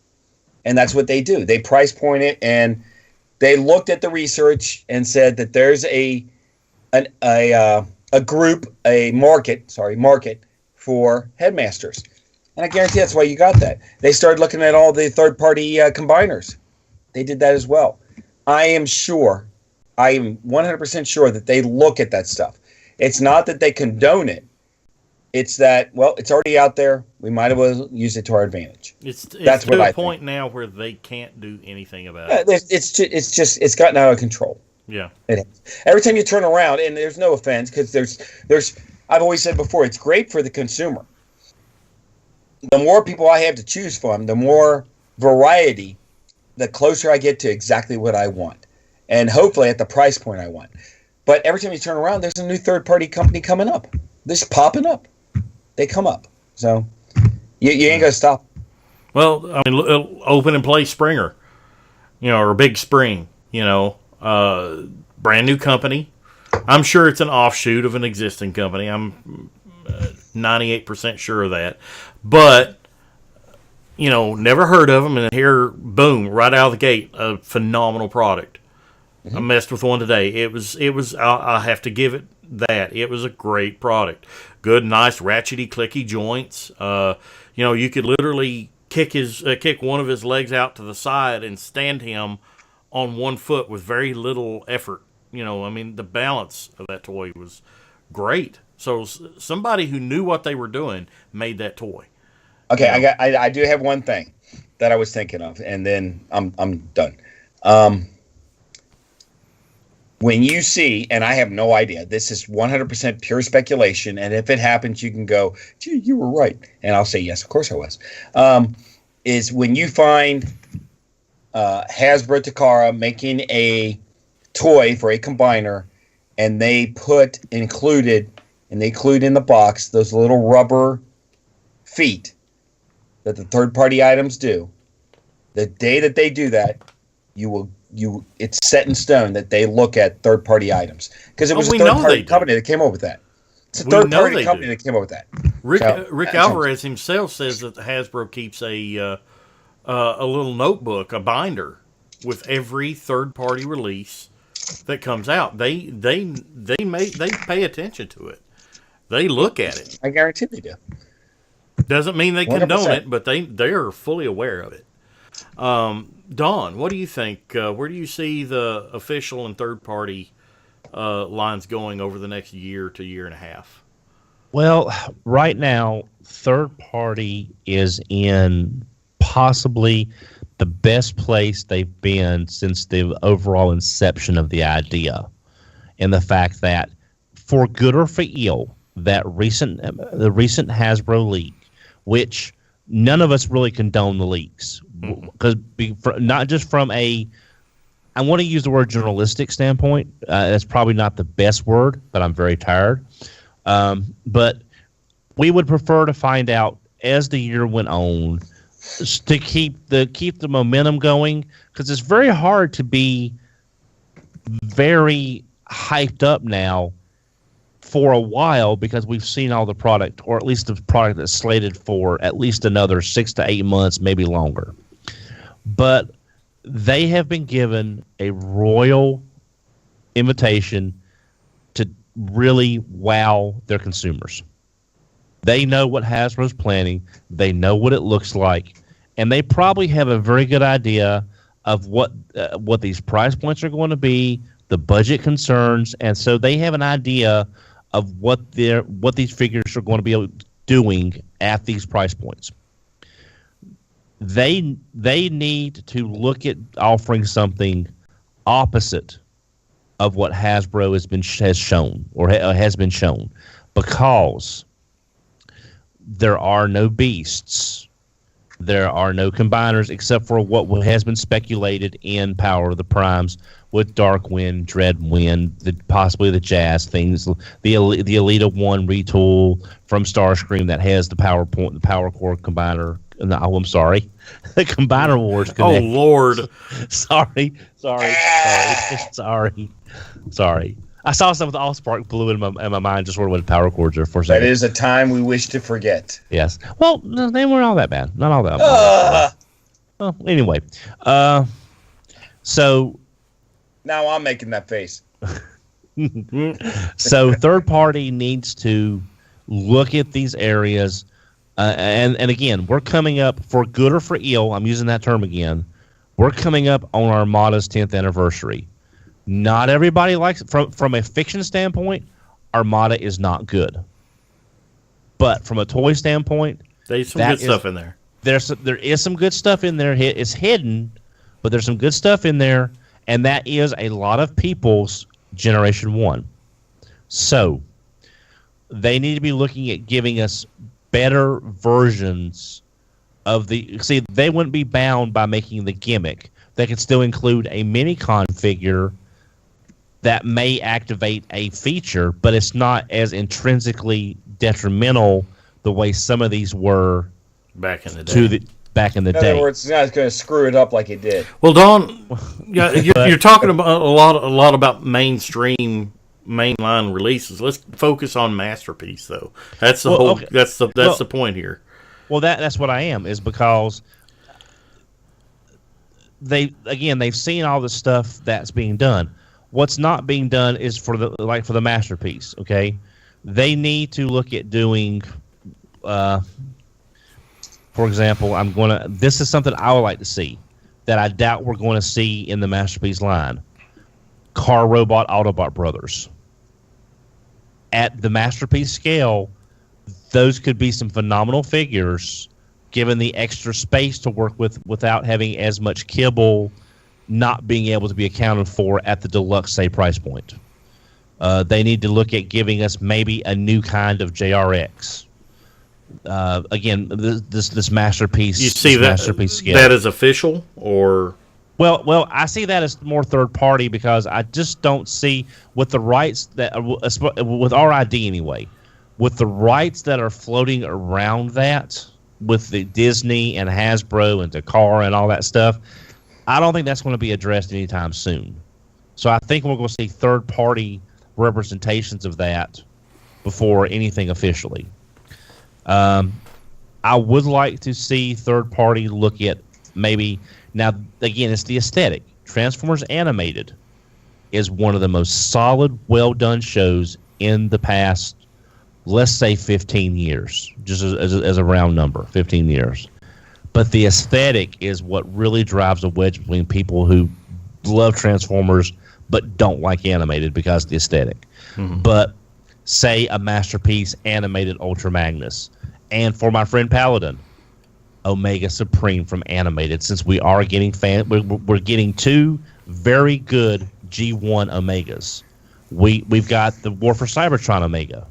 And that's what they do. They price point it, and they looked at the research and said that there's a market for headmasters. And I guarantee that's why you got that. They started looking at all the third-party combiners. They did that as well. I am 100% sure that they look at that stuff. It's not that they condone it. It's that, it's already out there. We might as well use it to our advantage. That's to a point now where they can't do anything about it. It's gotten out of control. Yeah. Every time you turn around, and there's no offense, because there's I've always said before, it's great for the consumer. The more people I have to choose from, the more variety, the closer I get to exactly what I want, and hopefully at the price point I want. But every time you turn around, there's a new third-party company coming up. They're just popping up. They come up. So you ain't going to stop. Well, I mean, open and play Springer, or Big Spring, brand new company. I'm sure it's an offshoot of an existing company. I'm 98% sure of that. But, never heard of them. And here, boom, right out of the gate, a phenomenal product. Mm-hmm. I messed with one today. It was. I have to give it that. It was a great product. Good, nice, ratchety, clicky joints. You could literally kick one of his legs out to the side and stand him on one foot with very little effort. The balance of that toy was great. So somebody who knew what they were doing made that toy. Okay, I do have one thing that I was thinking of, and then I'm done. When you see, and I have no idea, this is 100% pure speculation, and if it happens, you can go, gee, you were right. And I'll say, yes, of course I was. Is when you find Hasbro Takara making a toy for a combiner, and they include in the box those little rubber feet that the third-party items do. The day that they do that, it's set in stone that they look at third-party items, because it was a third-party company that came up with that. It's a third-party company that came up with that. Rick Alvarez himself says that Hasbro keeps a little notebook, a binder, with every third-party release that comes out. They pay attention to it. They look at it. I guarantee they do. Doesn't mean they condone it, but they are fully aware of it. Don, what do you think? Where do you see the official and third-party lines going over the next year to year and a half? Well, right now, third-party is in possibly the best place they've been since the overall inception of the idea. And the fact that, for good or for ill, the recent Hasbro leak, which none of us really condone the leaks, because not just from I want to use the word journalistic standpoint. That's probably not the best word, but I'm very tired. But we would prefer to find out as the year went on to keep the momentum going, because it's very hard to be very hyped up now for a while, because we've seen all the product, or at least the product that's slated for at least another 6 to 8 months, maybe longer. But they have been given a royal invitation to really wow their consumers. They know what Hasbro's planning. They know what it looks like. And they probably have a very good idea of what these price points are going to be, the budget concerns, and so they have an idea of what these figures are going to be doing at these price points. They need to look at offering something opposite of what Hasbro has been shown, because there are no beasts, there are no combiners except for what has been speculated in Power of the Primes with Darkwind, Dreadwind, possibly the Jazz things, the Elita 1 retool from Starscream that has the Power Core combiner No, I'm sorry. The Combiner Wars Oh, Connect. Lord. Sorry. I saw something with Allspark blue in my mind, just where power cords are for a second. That is a time we wish to forget. Yes. Well, no, they weren't all that bad. Not all that bad. Well, anyway. So. Now I'm making that face. So third party needs to look at these areas. And again, we're coming up, for good or for ill, I'm using that term again, we're coming up on Armada's 10th anniversary. Not everybody likes it. From a fiction standpoint, Armada is not good. But from a toy standpoint, there's some good stuff in there. There is some good stuff in there. It's hidden, but there's some good stuff in there, and that is a lot of people's Generation 1. So they need to be looking at giving us better versions of the... See, they wouldn't be bound by making the gimmick. They could still include a mini-con figure that may activate a feature, but it's not as intrinsically detrimental the way some of these were back in the day. In other words, it's not going to screw it up like it did. Well, Don, you're talking about a lot about mainstream mainline releases. Let's focus on Masterpiece, though. That's the whole. Okay. That's the point here. Well, that's what I am, is because they've seen all the stuff that's being done. What's not being done is for the Masterpiece. Okay, they need to look at doing. For example, this is something I would like to see that I doubt we're going to see in the Masterpiece line. Car Robot Autobot Brothers. At the Masterpiece scale, those could be some phenomenal figures, given the extra space to work with without having as much kibble not being able to be accounted for at the deluxe, say, price point. They need to look at giving us maybe a new kind of JRX. Again, this Masterpiece. You see Masterpiece scale. That is official, or? Well, I see that as more third party, because I just don't see with the rights with RID anyway, with the rights that are floating around that with the Disney and Hasbro and Takara and all that stuff. I don't think that's going to be addressed anytime soon. So I think we're going to see third party representations of that before anything officially. I would like to see third party look at maybe, now again, it's the aesthetic. Transformers Animated is one of the most solid, well done shows in the past, let's say 15 years, just as a round number, 15 years. But the aesthetic is what really drives a wedge between people who love Transformers but don't like animated because of the aesthetic. Mm-hmm. But say a Masterpiece Animated Ultra Magnus. And for my friend Paladin, Omega Supreme from Animated, since we are getting we're getting two very good G1 Omegas. We've got the War for Cybertron Omega.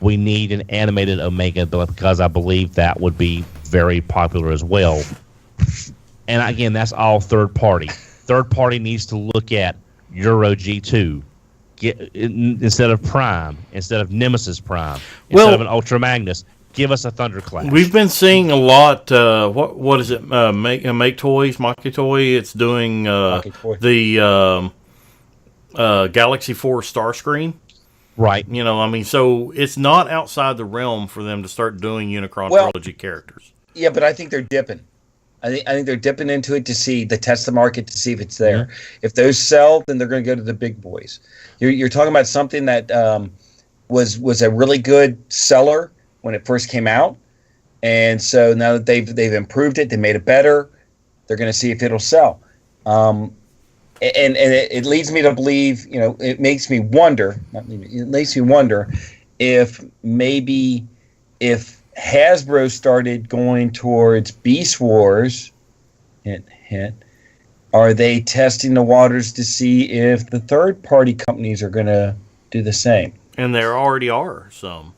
We need an animated Omega because I believe that would be very popular as well. And again, that's all third party. Third party needs to look at Euro G2. Instead of Prime, instead of Nemesis Prime, instead of an Ultra Magnus, give us a Thunderclash. We've been seeing a lot. What is it? Make Toys, Maki Toy. It's doing the Galaxy 4 Starscream. Right. You know, I mean, so it's not outside the realm for them to start doing Unicron trilogy characters. Yeah, but I think they're dipping. I think they're dipping into it to test the market to see if it's there. Mm-hmm. If those sell, then they're going to go to the big boys. You're talking about something that was a really good seller when it first came out, and so now that they've improved it, they made it better. They're going to see if it'll sell. And it leads me to believe, it makes me wonder. It makes me wonder if Hasbro started going towards Beast Wars, hint, are they testing the waters to see if the third-party companies are going to do the same? And there already are some.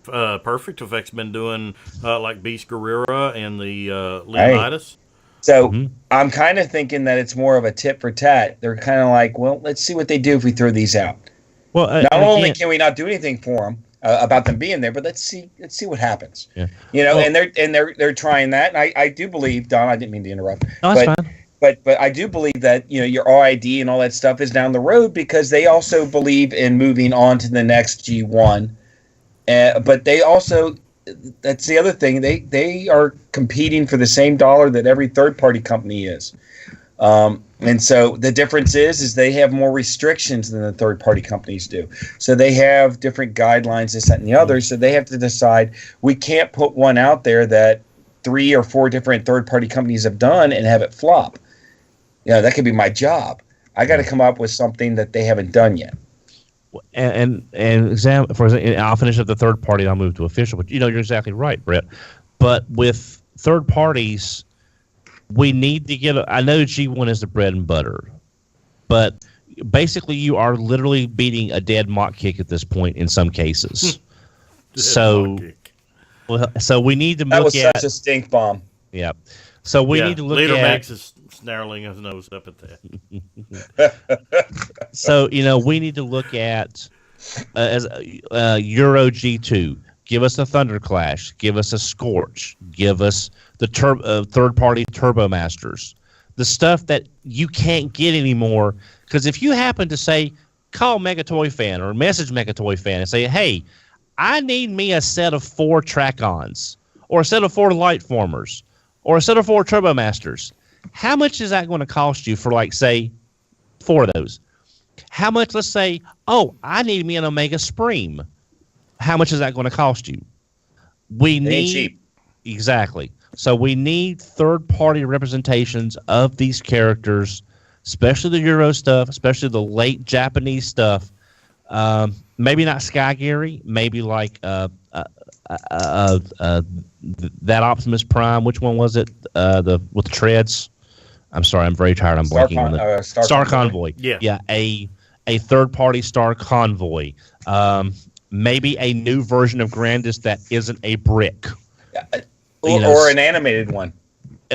Perfect Effect's been doing like Beast Guerrera and the Leonidas. So I'm kind of thinking that it's more of a tit for tat. They're kind of like, well, let's see what they do if we throw these out. Well, not only can we not do anything for them, about them being there, but let's see what happens. Yeah. Well, and they're trying that, and I do believe, Don, I didn't mean to interrupt. No, that's fine. But I do believe that your RID and all that stuff is down the road, because they also believe in moving on to the next G1. But they also, that's the other thing, they are competing for the same dollar that every third-party company is. And so the difference is they have more restrictions than the third-party companies do. So they have different guidelines, this, that, and the other. So they have to decide, we can't put one out there that 3 or 4 different third-party companies have done and have it flop. That could be my job. I got to come up with something that they haven't done yet. And for example, I'll finish up the third party and I'll move to official. But you're exactly right, Brett. But with third parties, we need to get. I know G1 is the bread and butter, but basically you are literally beating a dead mock kick at this point in some cases. So we need to look at. That was such a stink bomb. Yeah. So we need to look Leader at. Max is snarling his nose up at that. So we need to look at as Euro G2. Give us a Thunderclash. Give us a Scorch. Give us the third-party Turbo Masters. The stuff that you can't get anymore. Because if you happen to say, call Megatoy Fan or message Megatoy Fan and say, hey, I need me a set of 4 Track-Ons or a set of 4 Lightformers or a set of 4 Turbo Masters, how much is that going to cost you for, say, 4 of those? How much, let's say, I need me an Omega Supreme. How much is that going to cost you? We need cheap. Exactly. So we need third-party representations of these characters, especially the Euro stuff, especially the late Japanese stuff. Maybe not Sky Gary, maybe like that Optimus Prime. Which one was it? With the treads. I'm sorry, I'm very tired. I'm blanking on the Star Convoy. Yeah. A third-party Star Convoy. Maybe a new version of Grandis that isn't a brick. Or an animated one.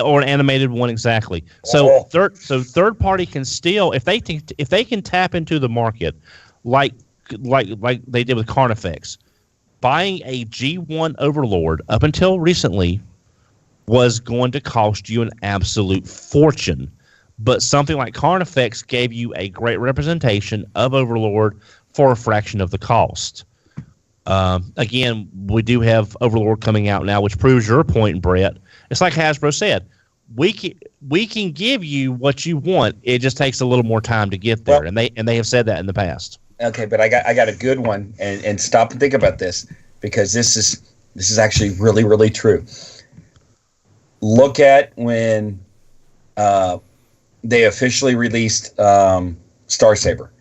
Or an animated one, exactly. So third party can still, if they can tap into the market, like they did with Carnifex, buying a G1 Overlord up until recently was going to cost you an absolute fortune. But something like Carnifex gave you a great representation of Overlord for a fraction of the cost. Again, we do have Overlord coming out now, which proves your point, Brett. It's like Hasbro said, we can give you what you want. It just takes a little more time to get there, and they have said that in the past. Okay, but I got a good one, and stop and think about this, because this is actually really, really true. Look at when they officially released Star Saber,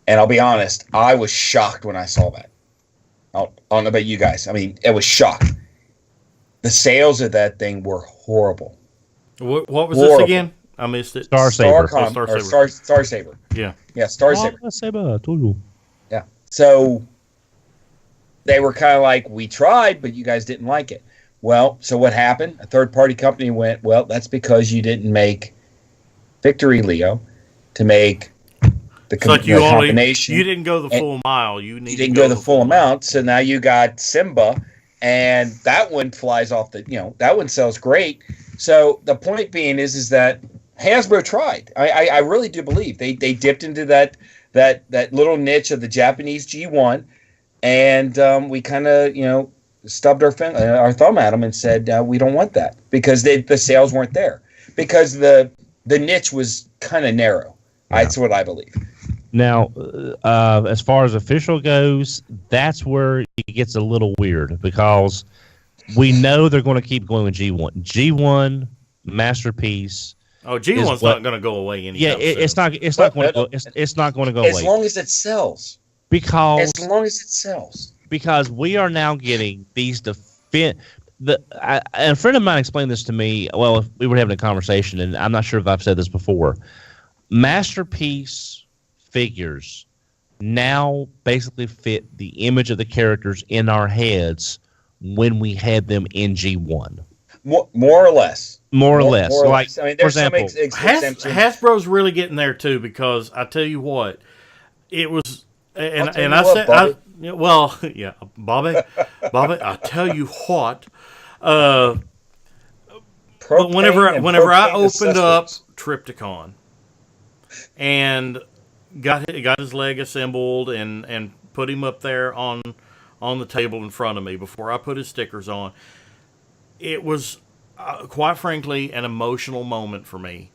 and I'll be honest, I was shocked when I saw that. I don't know about you guys. I mean, it was shocked. The sales of that thing were horrible. What was this again? I missed it. Star Saber. Star Saber. Yeah. Yeah, Star Saber. Saber, told you. Yeah. So they were kind of like, we tried, but you guys didn't like it. Well, so what happened? A third-party company went, well, that's because you didn't make Victory Leo to make the combination. You didn't go the full mile. You didn't go the full amount. So now you got Simba, and that one flies off that one sells great. So the point being is that Hasbro tried. I really do believe they dipped into that little niche of the Japanese G1, and we kind of stubbed our thumb at them and said we don't want that, because the sales weren't there, because the niche was kind of narrow. Yeah. That's what I believe. Now, as far as official goes, that's where it gets a little weird, because we know they're going to keep going with G1. G1 Masterpiece. Oh, G1's not going to go away anytime soon. It's not going to go away. As long as it sells. Because we are now getting these a friend of mine explained this to me. Well, if we were having a conversation, and I'm not sure if I've said this before. Masterpiece figures now basically fit the image of the characters in our heads when we had them in G1. More or less. More or less. I mean, there's some exceptions. Hasbro's really getting there too, because I tell you what, it was, and Yeah, well, yeah, Bobby, I tell you what. But whenever I opened up Triptychon and got his leg assembled and put him up there on the table in front of me before I put his stickers on, it was quite frankly an emotional moment for me,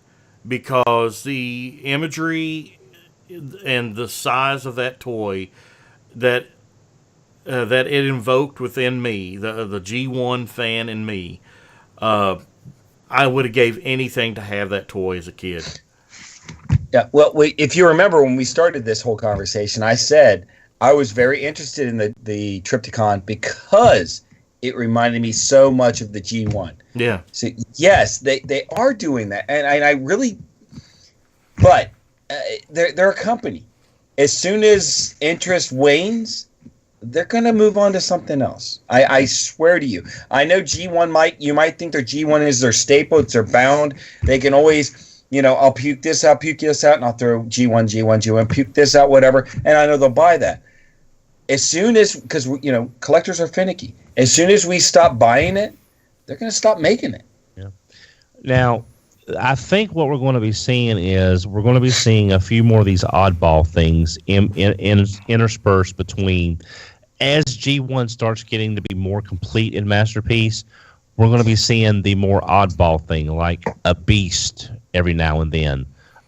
because the imagery and the size of that toy that it invoked within me, the G1 fan in me, I would have gave anything to have that toy as a kid. Yeah, well, if you remember when we started this whole conversation, I said I was very interested in the Triptychon because it reminded me so much of the G1. Yeah. So yes, they are doing that, and I really, but they're a company. As soon as interest wanes, they're going to move on to something else. I swear to you. I know G1 you might think their G1 is their staple. It's their bound. They can always, I'll puke this out, and I'll throw G1, puke this out, whatever, and I know they'll buy that. As soon as, because, collectors are finicky. As soon as we stop buying it, they're going to stop making it. Yeah. Now, I think what we're going to be seeing is we're going to be seeing a few more of these oddball things interspersed between, as G1 starts getting to be more complete in Masterpiece, we're going to be seeing the more oddball thing, like a Beast every now and then,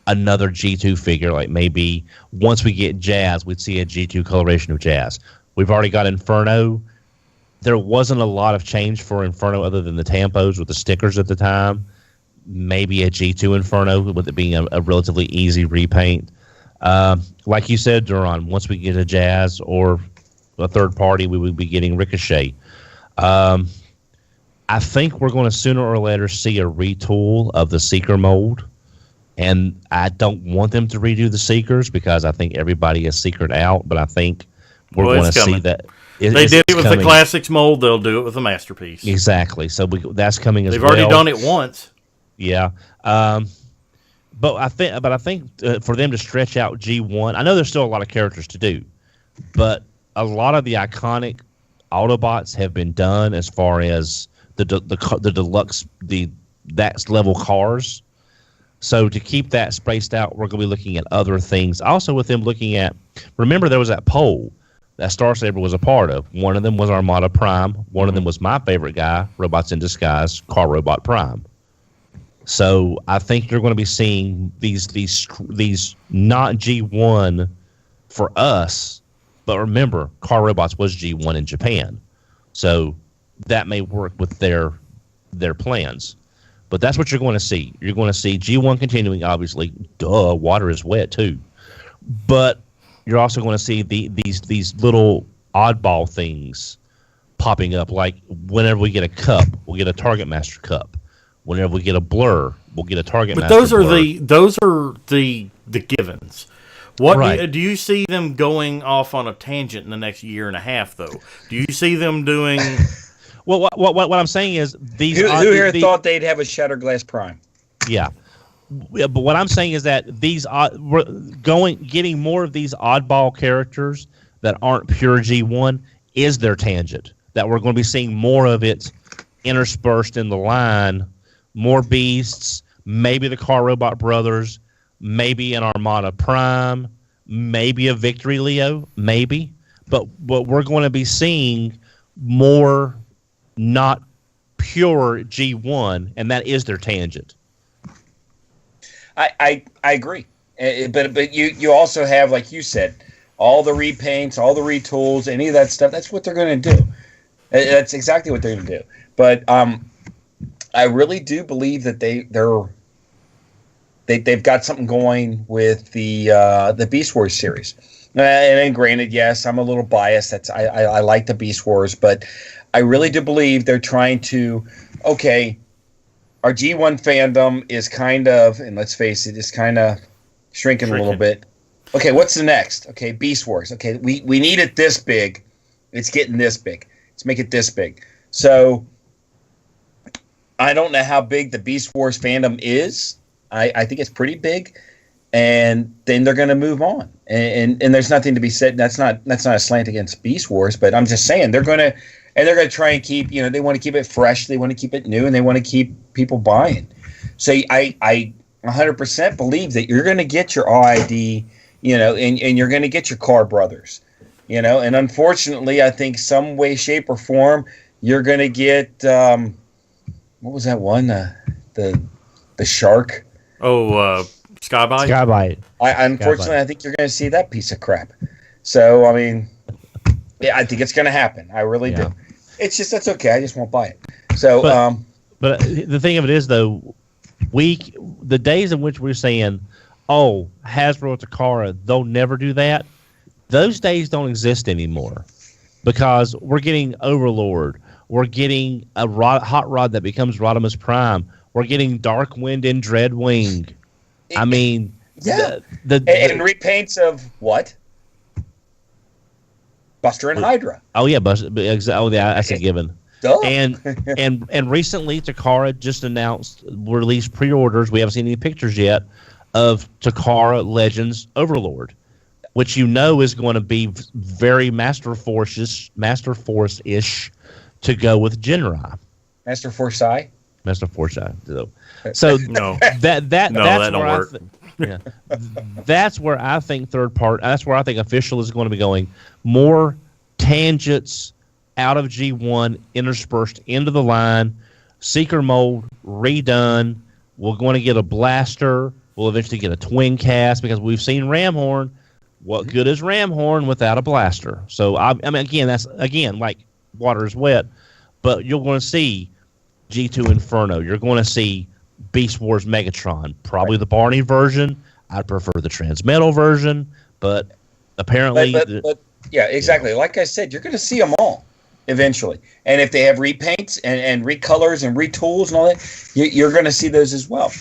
another G2 figure, like maybe once we get Jazz, we'd see a G2 coloration of Jazz. We've already got Inferno. There wasn't a lot of change for Inferno other than the tampos with the stickers at the time. Maybe a G2 Inferno, with it being a relatively easy repaint. Like you said, Duran, once we get a Jazz or a third party, we would be getting Ricochet. I think we're going to sooner or later see a retool of the Seeker mold. And I don't want them to redo the Seekers because I think everybody is Seekered out, but I think we're going to see that. They did it with the Classics mold. They'll do it with a Masterpiece. Exactly. So that's coming as well. They've already done it once. Yeah. But I think for them to stretch out G1, I know there's still a lot of characters to do, but a lot of the iconic Autobots have been done as far as the deluxe, that level cars. So to keep that spaced out, we're going to be looking at other things. Also with them looking at, remember there was that poll that Star Saber was a part of. One of them was Armada Prime. One of them was my favorite guy, Robots in Disguise, Car Robot Prime. So I think you're going to be seeing these not G1 for us, but remember, Car Robots was G1 in Japan. So that may work with their plans. But that's what you're going to see. You're going to see G1 continuing, obviously. Duh, water is wet too. But you're also going to see these little oddball things popping up. Like whenever we get a cup, we'll get a Target Master cup. Whenever we get a Blur, we'll get a Target Master. But those are the givens. What right. Do you see them going off on a tangent in the next year and a half, though? Do you see them doing? Well, what I'm saying is these. Who here thought they'd have a Shatterglass Prime? Yeah, but what I'm saying is that we're getting more of these oddball characters that aren't pure G1 is their tangent. That we're going to be seeing more of it interspersed in the line. More Beasts, maybe the Car Robot Brothers, maybe an Armada Prime, maybe a Victory Leo, maybe. But we're going to be seeing more not pure G1, and that is their tangent. I agree. But you also have, like you said, all the repaints, all the retools, any of that stuff. That's what they're going to do. That's exactly what they're going to do. But I really do believe that they've got something going with the Beast Wars series. And granted, yes, I'm a little biased. I like the Beast Wars, but I really do believe they're trying to. Okay, our G1 fandom is kind of, and let's face it, is kind of shrinking a little bit. Okay, what's the next? Okay, Beast Wars. Okay, we need it this big. It's getting this big. Let's make it this big. So I don't know how big the Beast Wars fandom is. I think it's pretty big. and then they're going to move on. And there's nothing to be said. That's not a slant against Beast Wars, but I'm just saying they're going to try and keep, they want to keep it fresh, they want to keep it new, and they want to keep people buying. So I 100% believe that you're going to get your RID, and you're going to get your Car Brothers, and unfortunately, I think some way, shape, or form you're going to get what was that one, the shark? Oh, Skybite. Skybite. Unfortunately, I think you're going to see that piece of crap. So, I mean, yeah, I think it's going to happen. I really do. It's just, that's okay. I just won't buy it. So, but the thing of it is, though, the days in which we're saying, oh, Hasbro, Takara, they'll never do that, those days don't exist anymore, because we're getting Overlord. We're getting a hot rod that becomes Rodimus Prime. We're getting Darkwind and Dreadwing. I mean, yeah. And repaints of what? Buster and Hydra. Oh yeah, Buster. Oh yeah, that's a given. Duh. And recently, Takara just announced release pre-orders. We haven't seen any pictures yet of Takara Legends Overlord, which is going to be very Master Force-ish to go with Jinrai. Master Force-I? Master Force-I. So no, that's that where don't work. That's where I think that's where I think official is going to be going. More tangents out of G1 interspersed into the line. Seeker mold redone. We're going to get a blaster. We'll eventually get a twin cast, because we've seen Ramhorn. What good is Ramhorn without a blaster? So I mean, again, that's like water is wet, but you're going to see G2 Inferno. You're going to see Beast Wars Megatron, probably the Barney version. I prefer the Transmetal version, but apparently, but yeah, exactly. Like I said, you're going to see them all eventually, and if they have repaints and recolors and retools and all that, you're going to see those as well.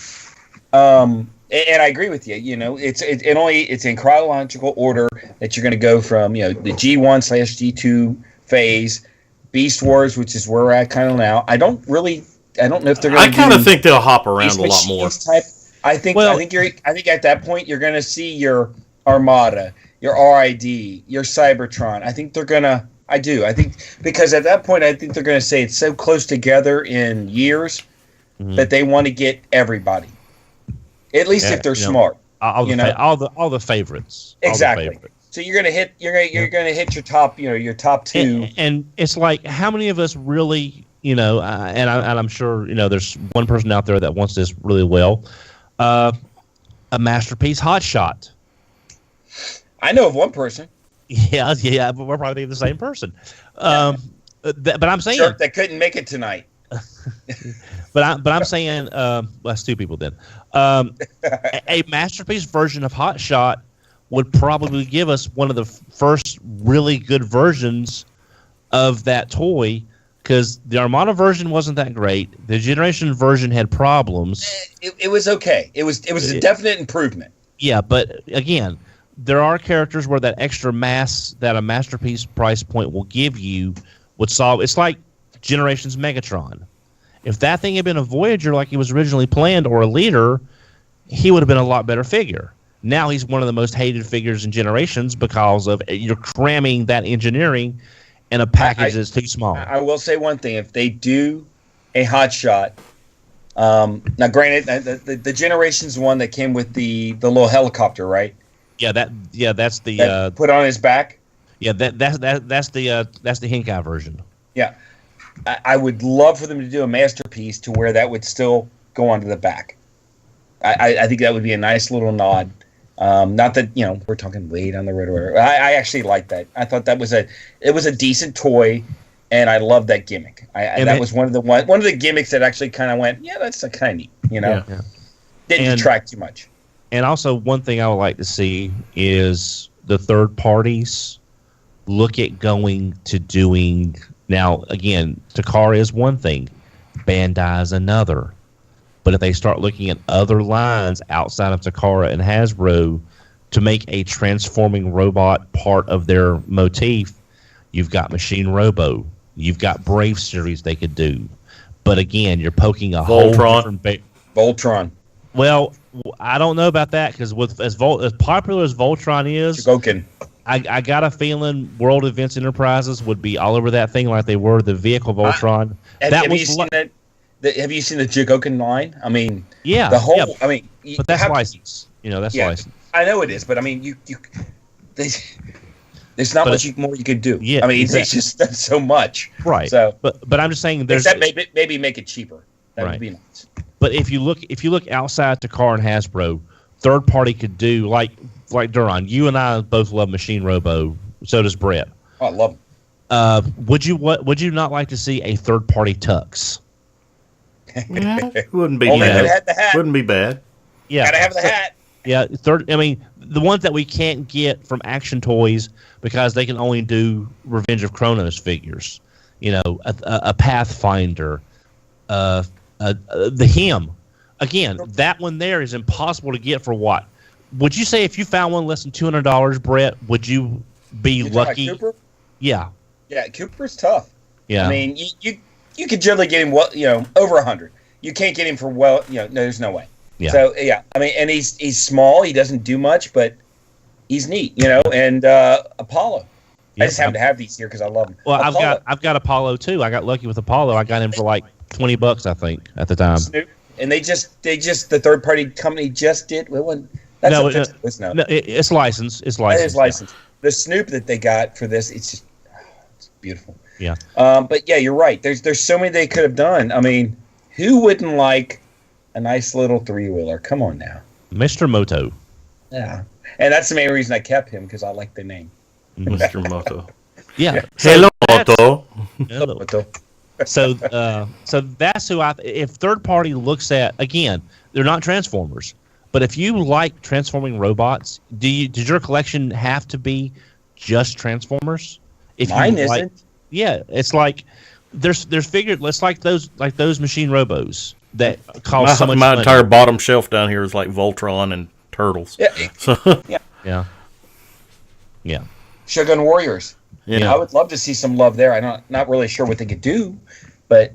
And I agree with you. It's in chronological order that you're going to go from the G1/G2 phase, Beast Wars, which is where we're at kind of now. I don't know if they're going to. I kind of think they'll hop around a lot more. I think at that point you're going to see your Armada, your RID, your Cybertron. I think they're going to. I do. I think because at that point I think they're going to say it's so close together in years that they want to get everybody. At least if they're smart. All the favorites. Exactly. All the favorites. So you're gonna hit your top your top two. And it's like, how many of us really and I'm sure there's one person out there that wants this really well. A Masterpiece Hotshot. I know of one person. Yeah, but we're probably the same person. But I'm saying sure, that couldn't make it tonight. But I'm saying, that's two people then. A Masterpiece version of Hot Shot would probably give us one of the first really good versions of that toy, because the Armada version wasn't that great. The Generation version had problems. It was okay. It was a definite improvement. Yeah, but again, there are characters where that extra mass that a Masterpiece price point will give you would solve. It's like Generations Megatron. If that thing had been a Voyager like he was originally planned, or a Leader, he would have been a lot better figure. Now he's one of the most hated figures in Generations because of you're cramming that engineering in a package that's too small. I will say one thing: if they do a Hot Shot, now granted, the Generations one that came with the little helicopter, right? That's the put on his back. Yeah, that's the Henkai version. Yeah. I would love for them to do a Masterpiece to where that would still go onto the back. I think that would be a nice little nod. Not that we're talking way down the road or whatever. I actually like that. I thought it was a decent toy, and I love that gimmick. That was one of the gimmicks that actually kind of went, yeah, that's kind of neat. Didn't detract too much. And also, one thing I would like to see is the third parties look at going to doing. Now, again, Takara is one thing, Bandai is another. But if they start looking at other lines outside of Takara and Hasbro to make a transforming robot part of their motif, you've got Machine Robo, you've got Brave Series they could do. But again, you're poking a whole different Voltron. Well, I don't know about that because with as popular as Voltron is, Joking. I got a feeling World Events Enterprises would be all over that thing like they were the vehicle Voltron. Have you seen that? Have you seen the Jogoken line? I mean, yeah, the whole. yeah. I mean, but that's license. That's license. I know it is, but I mean, there's not much more you could do. Yeah, I mean, exactly. it's just done so much. Right. So, but I'm just saying there's except maybe make it cheaper. That would be nice. But if you look outside Takar and Hasbro, third party could do like Duron. You and I both love Machine Robo. So does Brett. Oh, I love them. Would you not like to see a third party Tux? Wouldn't be Only bad. had the hat. Wouldn't be bad. Yeah. Gotta have the hat. Yeah, I mean, the ones that we can't get from Action Toys because they can only do Revenge of Kronos figures. A Pathfinder, the Him. Again, that one there is impossible to get for what? Would you say if you found one less than $200, Brett, would you be lucky? Cooper? Yeah. Yeah, Cooper's tough. Yeah. I mean, you could generally get him over 100. You can't get him for no, there's no way. Yeah. So yeah, I mean, and he's small. He doesn't do much, but he's neat. And Apollo. Yeah, I just happen to have these here because I love them. Well, Apollo. I've got Apollo too. I got lucky with Apollo. I got him for like $20, I think, at the time. Snoop. And they just the third party company just did. Well, it's licensed. It's licensed. It is licensed. The Snoop that they got for this, it's beautiful. Yeah. But yeah, you're right. There's so many they could have done. I mean, who wouldn't like a nice little 3-wheeler? Come on now. Mr. Moto. Yeah. And that's the main reason I kept him, because I like the name. Mr. Moto. Yeah. Hello, Moto. Moto. So that's who if third party looks at, again, they're not Transformers, but if you like transforming robots, does your collection have to be just Transformers? If Mine isn't. Yeah, it's like there's figured. It's like those machine robos that cost so much my money. entire bottom shelf down here is like Voltron and Turtles. Yeah. So, Yeah. Shogun Warriors. yeah. I would love to see some love there. I'm not really sure what they could do, but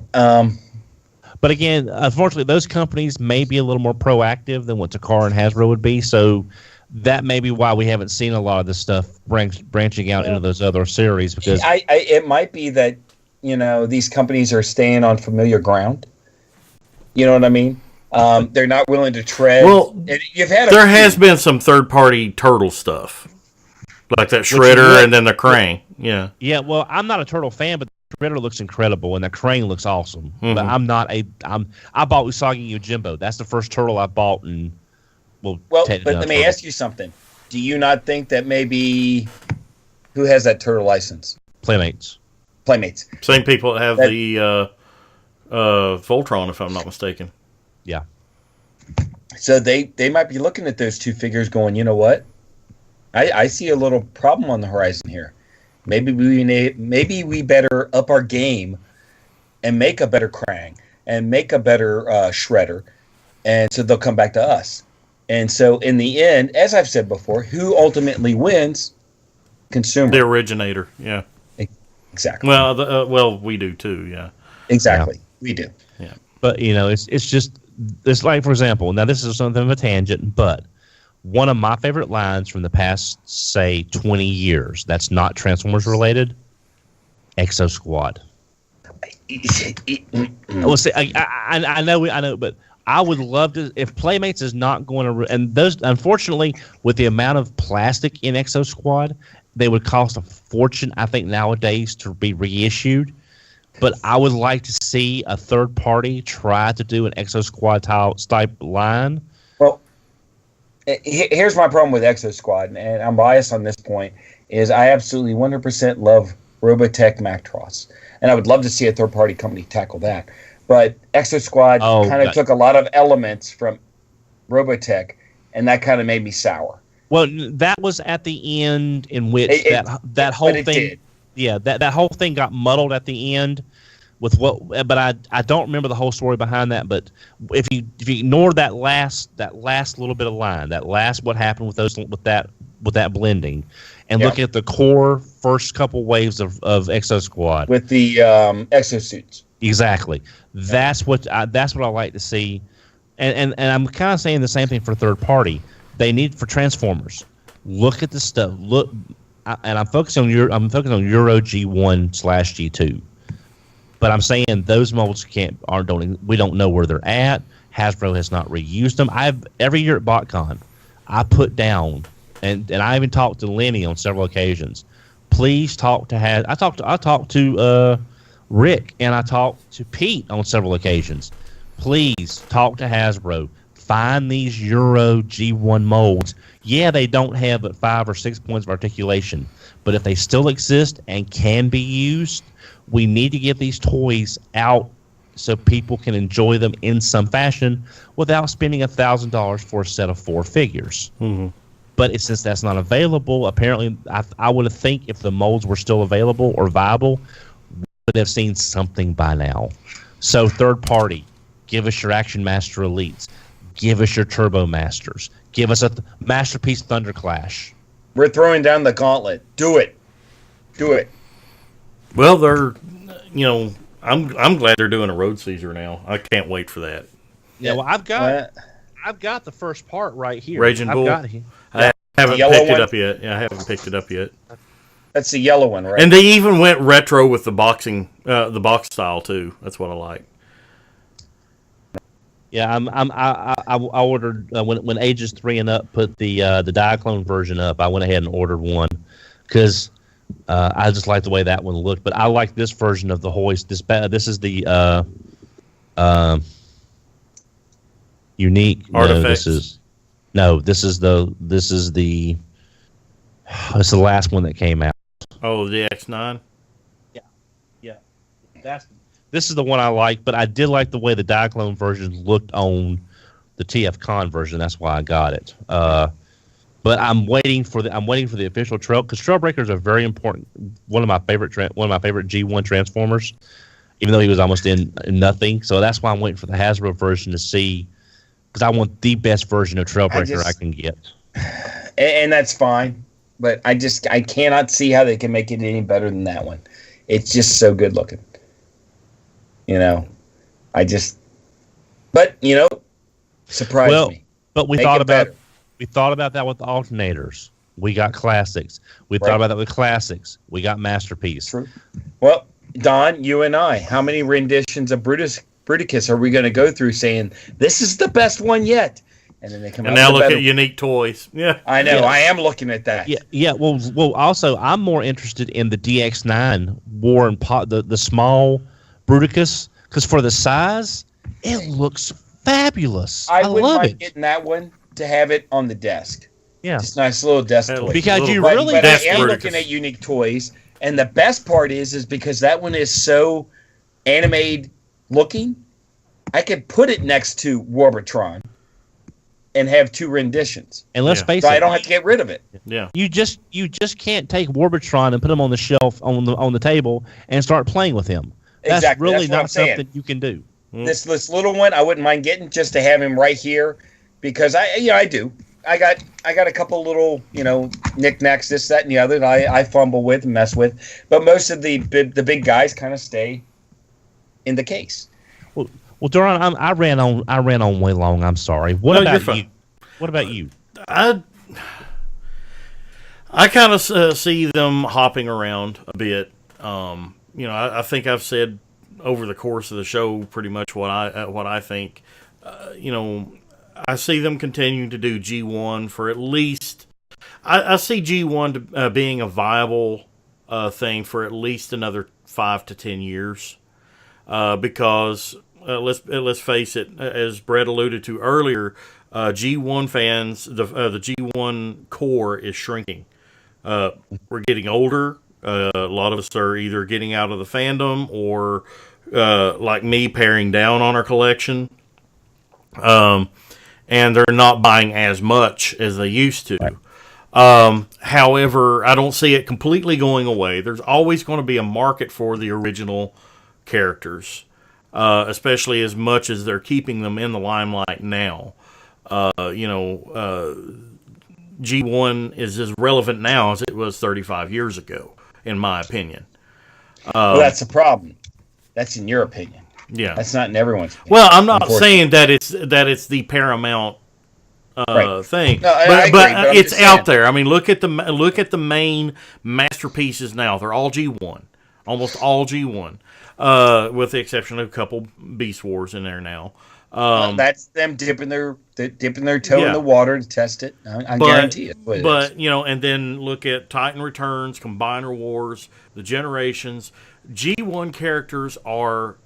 But again, unfortunately, those companies may be a little more proactive than what Takara and Hasbro would be. So that may be why we haven't seen a lot of this stuff branching out into those other series. Because it might be that these companies are staying on familiar ground. You know what I mean? They're not willing to tread. Well, and there has been some third-party turtle stuff, like that Shredder and then the Krang. Yeah. Yeah. Well, I'm not a turtle fan, but the Shredder looks incredible and the Krang looks awesome. Mm-hmm. But I bought Usagi Yojimbo. That's the first turtle I bought, and but let me ask you something. Do you not think that maybe who has that turtle license? Playmates. Same people that have the Voltron, if I'm not mistaken. Yeah. So they might be looking at those two figures going, you know what? I see a little problem on the horizon here. Maybe we better up our game and make a better Krang and make a better Shredder, and so they'll come back to us. And so in the end, as I've said before, who ultimately wins? Consumer. The originator. Yeah. Exactly. Well, we do too. Yeah. Exactly. Yeah. We do. Yeah. But it's like, for example, now this is something of a tangent, but one of my favorite lines from the past, say, 20 years, that's not Transformers related, Exo Squad. Well, see, I know, but I would love to, if Playmates is not going to, and those, unfortunately, with the amount of plastic in Exo Squad, they would cost a fortune, I think, nowadays to be reissued. But I would like to see a third party try to do an Exo Squad type line. Well, here's my problem with Exo Squad, and I'm biased on this point, is I absolutely 100% love Robotech Macross. And I would love to see a third party company tackle that. But Exo Squad kind of took a lot of elements from Robotech, and that kind of made me sour. Well, that was at the end in which that whole thing. Did. Yeah, that whole thing got muddled at the end with what. But I don't remember the whole story behind that. But if you ignore that last little bit of line, what happened with that blending, and look at the core first couple waves of Exo Squad with the exosuits. Exactly. That's what I like to see. And I'm kind of saying the same thing for third party. They need for Transformers. Look at the stuff. Look, and I'm focusing on Euro G1/G2. But I'm saying those molds we don't know where they're at. Hasbro has not reused them. Every year at BotCon, I put down and I even talked to Lenny on several occasions. Please talk to I talked to Rick and I talked to Pete on several occasions. Please talk to Hasbro. Find these Euro G1 molds. Yeah, they don't have but 5 or 6 points of articulation, but if they still exist and can be used, we need to get these toys out so people can enjoy them in some fashion without spending $1,000 for a set of 4 figures. Mm-hmm. But since that's not available, apparently I would think if the molds were still available or viable, we would have seen something by now. So third party, give us your Action Master Elites. Give us your Turbo Masters. Give us a Masterpiece Thunderclash. We're throwing down the gauntlet. Do it. Do it. Well, I'm glad they're doing a Road Caesar now. I can't wait for that. Yeah, well, I've got the first part right here. Raging Bull. I haven't picked it up yet. Yeah, I haven't picked it up yet. That's the yellow one, right? And they even went retro with the the box style too. That's what I like. Yeah, I ordered when ages 3 and up put the Diaclone version up. I went ahead and ordered one because I just like the way that one looked. But I like this version of the hoist. This is the unique Artifacts. This is the it's the last one that came out. Oh, the X9. Yeah, this is the one I like, but I did like the way the Diaclone version looked on the TF version. That's why I got it. But I'm waiting for the official trail because Trailbreakers are very important. One of my favorite G1 Transformers, even though he was almost in nothing. So that's why I'm waiting for the Hasbro version to see, because I want the best version of Trailbreaker I can get. And that's fine, but I cannot see how they can make it any better than that one. It's just so good looking. Surprised me. But we thought about that with the alternators. We got classics. We thought about that with classics. We got Masterpiece. True. Well, Don, you and I, how many renditions of Bruticus are we going to go through saying this is the best one yet? And then they come out. And now look at unique toys. Yeah, I know. Yeah. I am looking at that. Yeah. Well. Also, I'm more interested in the DX9 War and the small Bruticus, because for the size, it looks fabulous. I wouldn't mind getting that one to have it on the desk. Yeah, just nice little desk toy. Because But I am looking at unique toys, and the best part is because that one is so animated looking, I could put it next to Warbotron and have 2 renditions. And let's face it, I don't have to get rid of it. Yeah. You just can't take Warbotron and put him on the shelf on the table and start playing with him. That's exactly. really That's not something you can do. This little one, I wouldn't mind getting just to have him right here, because I do. I got a couple little knickknacks, this, that, and the other that I fumble with and mess with, but most of the big guys kind of stay in the case. Well, Duran, I ran on way long. I'm sorry. What about you? What about you? I kind of see them hopping around a bit. I think I've said over the course of the show pretty much what I think. I see them continuing to do G1 for at least. I see G1 being a viable thing for at least another 5 to 10 years, because let's face it, as Brett alluded to earlier, G1 fans, the G1 core is shrinking. We're getting older. A lot of us are either getting out of the fandom or, like me, paring down on our collection. And they're not buying as much as they used to. Right. However, I don't see it completely going away. There's always going to be a market for the original characters, especially as much as they're keeping them in the limelight now. G1 is as relevant now as it was 35 years ago, in my opinion. Well, that's the problem. That's in your opinion. Yeah. That's not in everyone's opinion. Well, I'm not saying that it's the paramount thing, No, I but agree, but I'm it's just out saying. there. I mean, look at the main masterpieces now. They're all G1, almost all G1, with the exception of a couple Beast Wars in there now. That's them dipping their toe Yeah. in the water to test it. I guarantee it. But and then look at Titan Returns, Combiner Wars, the Generations. G1 characters are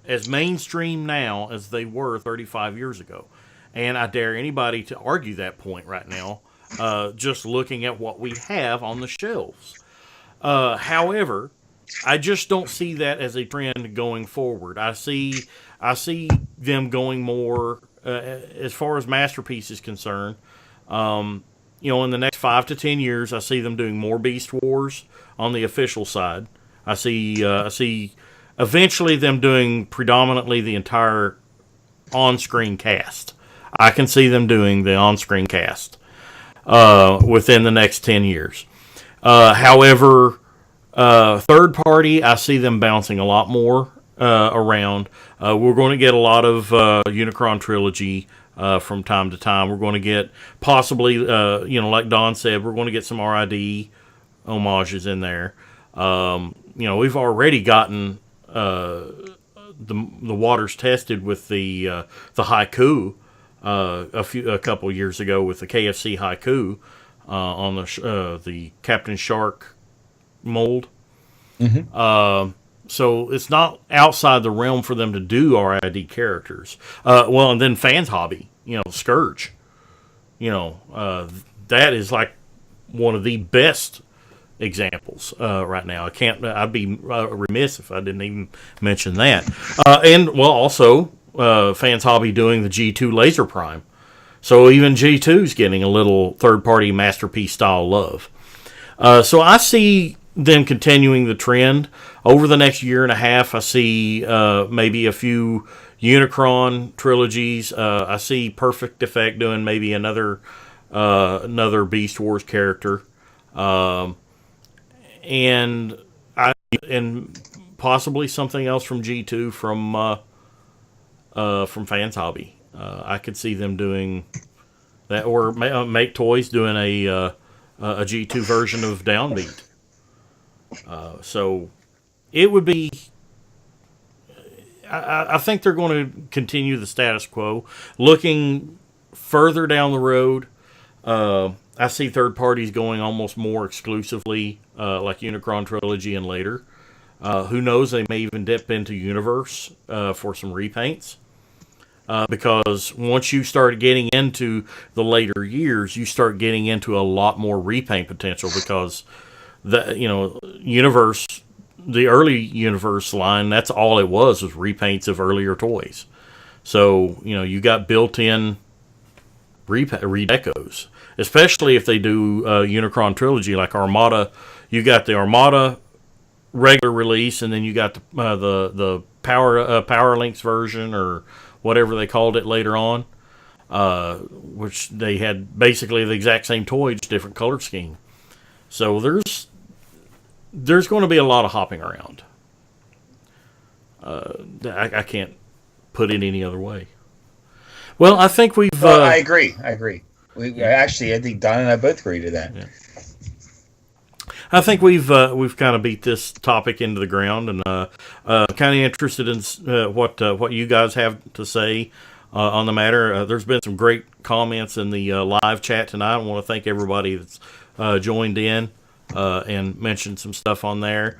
as mainstream now as they were 35 years ago, and I dare anybody to argue that point right now. Just looking at what we have on the shelves. However, I just don't see that as a trend going forward. I see them going more as far as Masterpiece is concerned. In the next 5 to 10 years, I see them doing more Beast Wars on the official side. I see eventually them doing predominantly the entire on-screen cast. I can see them doing the on-screen cast within the next 10 years. However, third party, I see them bouncing a lot more around. We're going to get a lot of Unicron trilogy from time to time. We're going to get possibly, like Don said, we're going to get some RID homages in there. We've already gotten the waters tested with the haiku a couple years ago with the KFC haiku on the Captain Shark mold. Mm-hmm. So it's not outside the realm for them to do RID characters. And then Fans Hobby, Scourge. That is like one of the best examples right now. I'd be remiss if I didn't even mention that. Also Fans Hobby doing the G2 Laser Prime. So even G2's getting a little third-party Masterpiece style love. So I see them continuing the trend. Over the next year and a half, I see maybe a few Unicron trilogies. I see Perfect Effect doing maybe another Beast Wars character. And possibly something else from G2 from Fans Hobby. I could see them doing that, or Make Toys doing a G2 version of Downbeat. So it would be. I think they're going to continue the status quo. Looking further down the road, I see third parties going almost more exclusively, like Unicron Trilogy and later. Who knows? They may even dip into Universe for some repaints. Because once you start getting into the later years, you start getting into a lot more repaint potential because Universe, the early Universe line, that's all it was repaints of earlier toys. So, you got built-in redecos, especially if they do Unicron Trilogy like Armada. You got the Armada regular release, and then you got the Power Links version or whatever they called it later on, which they had basically the exact same toy, just different color scheme. So there's going to be a lot of hopping around. I can't put it any other way. Well, I think we've... I agree. I think Don and I both agree to that. Yeah. I think we've kind of beat this topic into the ground, and kind of interested in what you guys have to say on the matter. There's been some great comments in the live chat tonight. I want to thank everybody that's joined in and mentioned some stuff on there.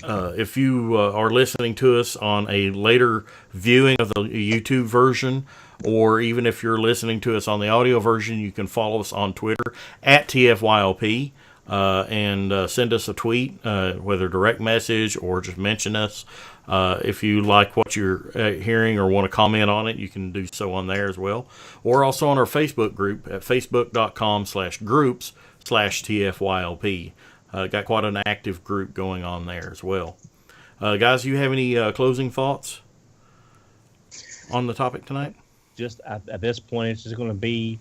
If you are listening to us on a later viewing of the YouTube version, or even if you're listening to us on the audio version, you can follow us on Twitter at TFYLP and send us a tweet, whether direct message or just mention us. If you like what you're hearing or want to comment on it, you can do so on there as well. Or also on our Facebook group at facebook.com/groups/TFYLP. Got quite an active group going on there as well. Guys, you have any closing thoughts on the topic tonight? Just at this point, it's just going to be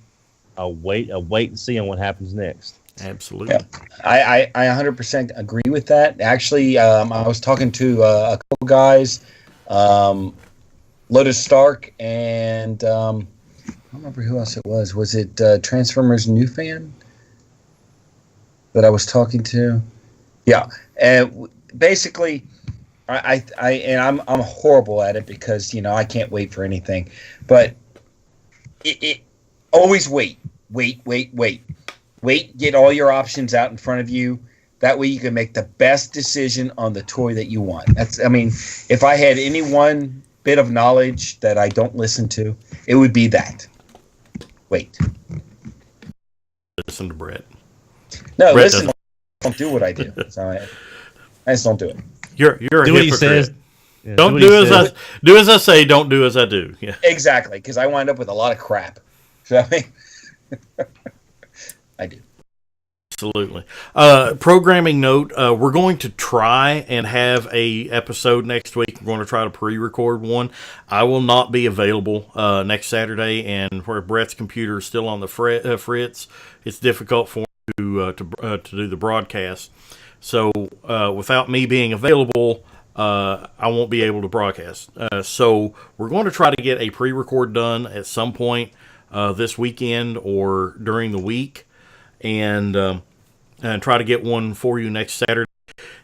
a wait and see on what happens next. Absolutely. Yeah, I 100% agree with that. Actually, I was talking to a couple guys, Lotus Stark, and I don't remember who else it was. Was it Transformers New Fan that I was talking to? Yeah, and basically, I'm horrible at it because I can't wait for anything, but it always wait. Get all your options out in front of you. That way you can make the best decision on the toy that you want. If I had any one bit of knowledge that I don't listen to, it would be that. Wait. Listen to Brett. No, Brett listen. Don't do what I do. So I just don't do it. You're a hypocrite. What he says. Yeah, don't do as I say. Don't do as I do. Yeah. Exactly, because I wind up with a lot of crap. So, I do. Absolutely. Programming note: we're going to try and have a episode next week. We're going to try to pre-record one. I will not be available next Saturday, and where Brett's computer is still on the fritz, it's difficult for him to do the broadcast. So without me being available, I won't be able to broadcast. So we're going to try to get a pre-record done at some point this weekend or during the week. And try to get one for you next Saturday.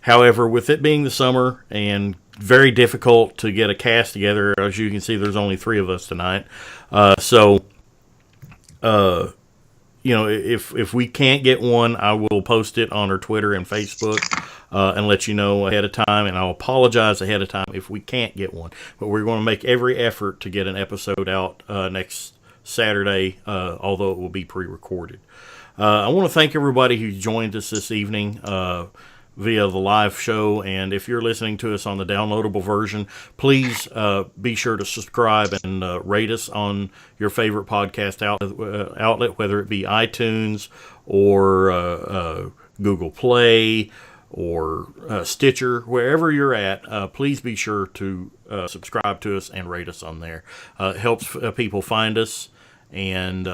However, with it being the summer and very difficult to get a cast together, as you can see, there's only 3 of us tonight. If we can't get one, I will post it on our Twitter and Facebook and let you know ahead of time. And I'll apologize ahead of time if we can't get one. But we're going to make every effort to get an episode out next Saturday, although it will be pre-recorded. I want to thank everybody who joined us this evening via the live show. And if you're listening to us on the downloadable version, please be sure to subscribe and rate us on your favorite podcast outlet, whether it be iTunes or Google Play or Stitcher, wherever you're at. Please be sure to subscribe to us and rate us on there. It helps people find us and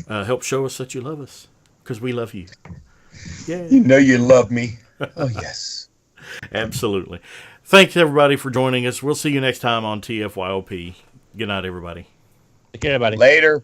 help show us that you love us, because we love you. Yeah, you love me. Oh, yes. Absolutely. Thanks, everybody, for joining us. We'll see you next time on TFYLP. Good night, everybody. Take care, everybody. Later.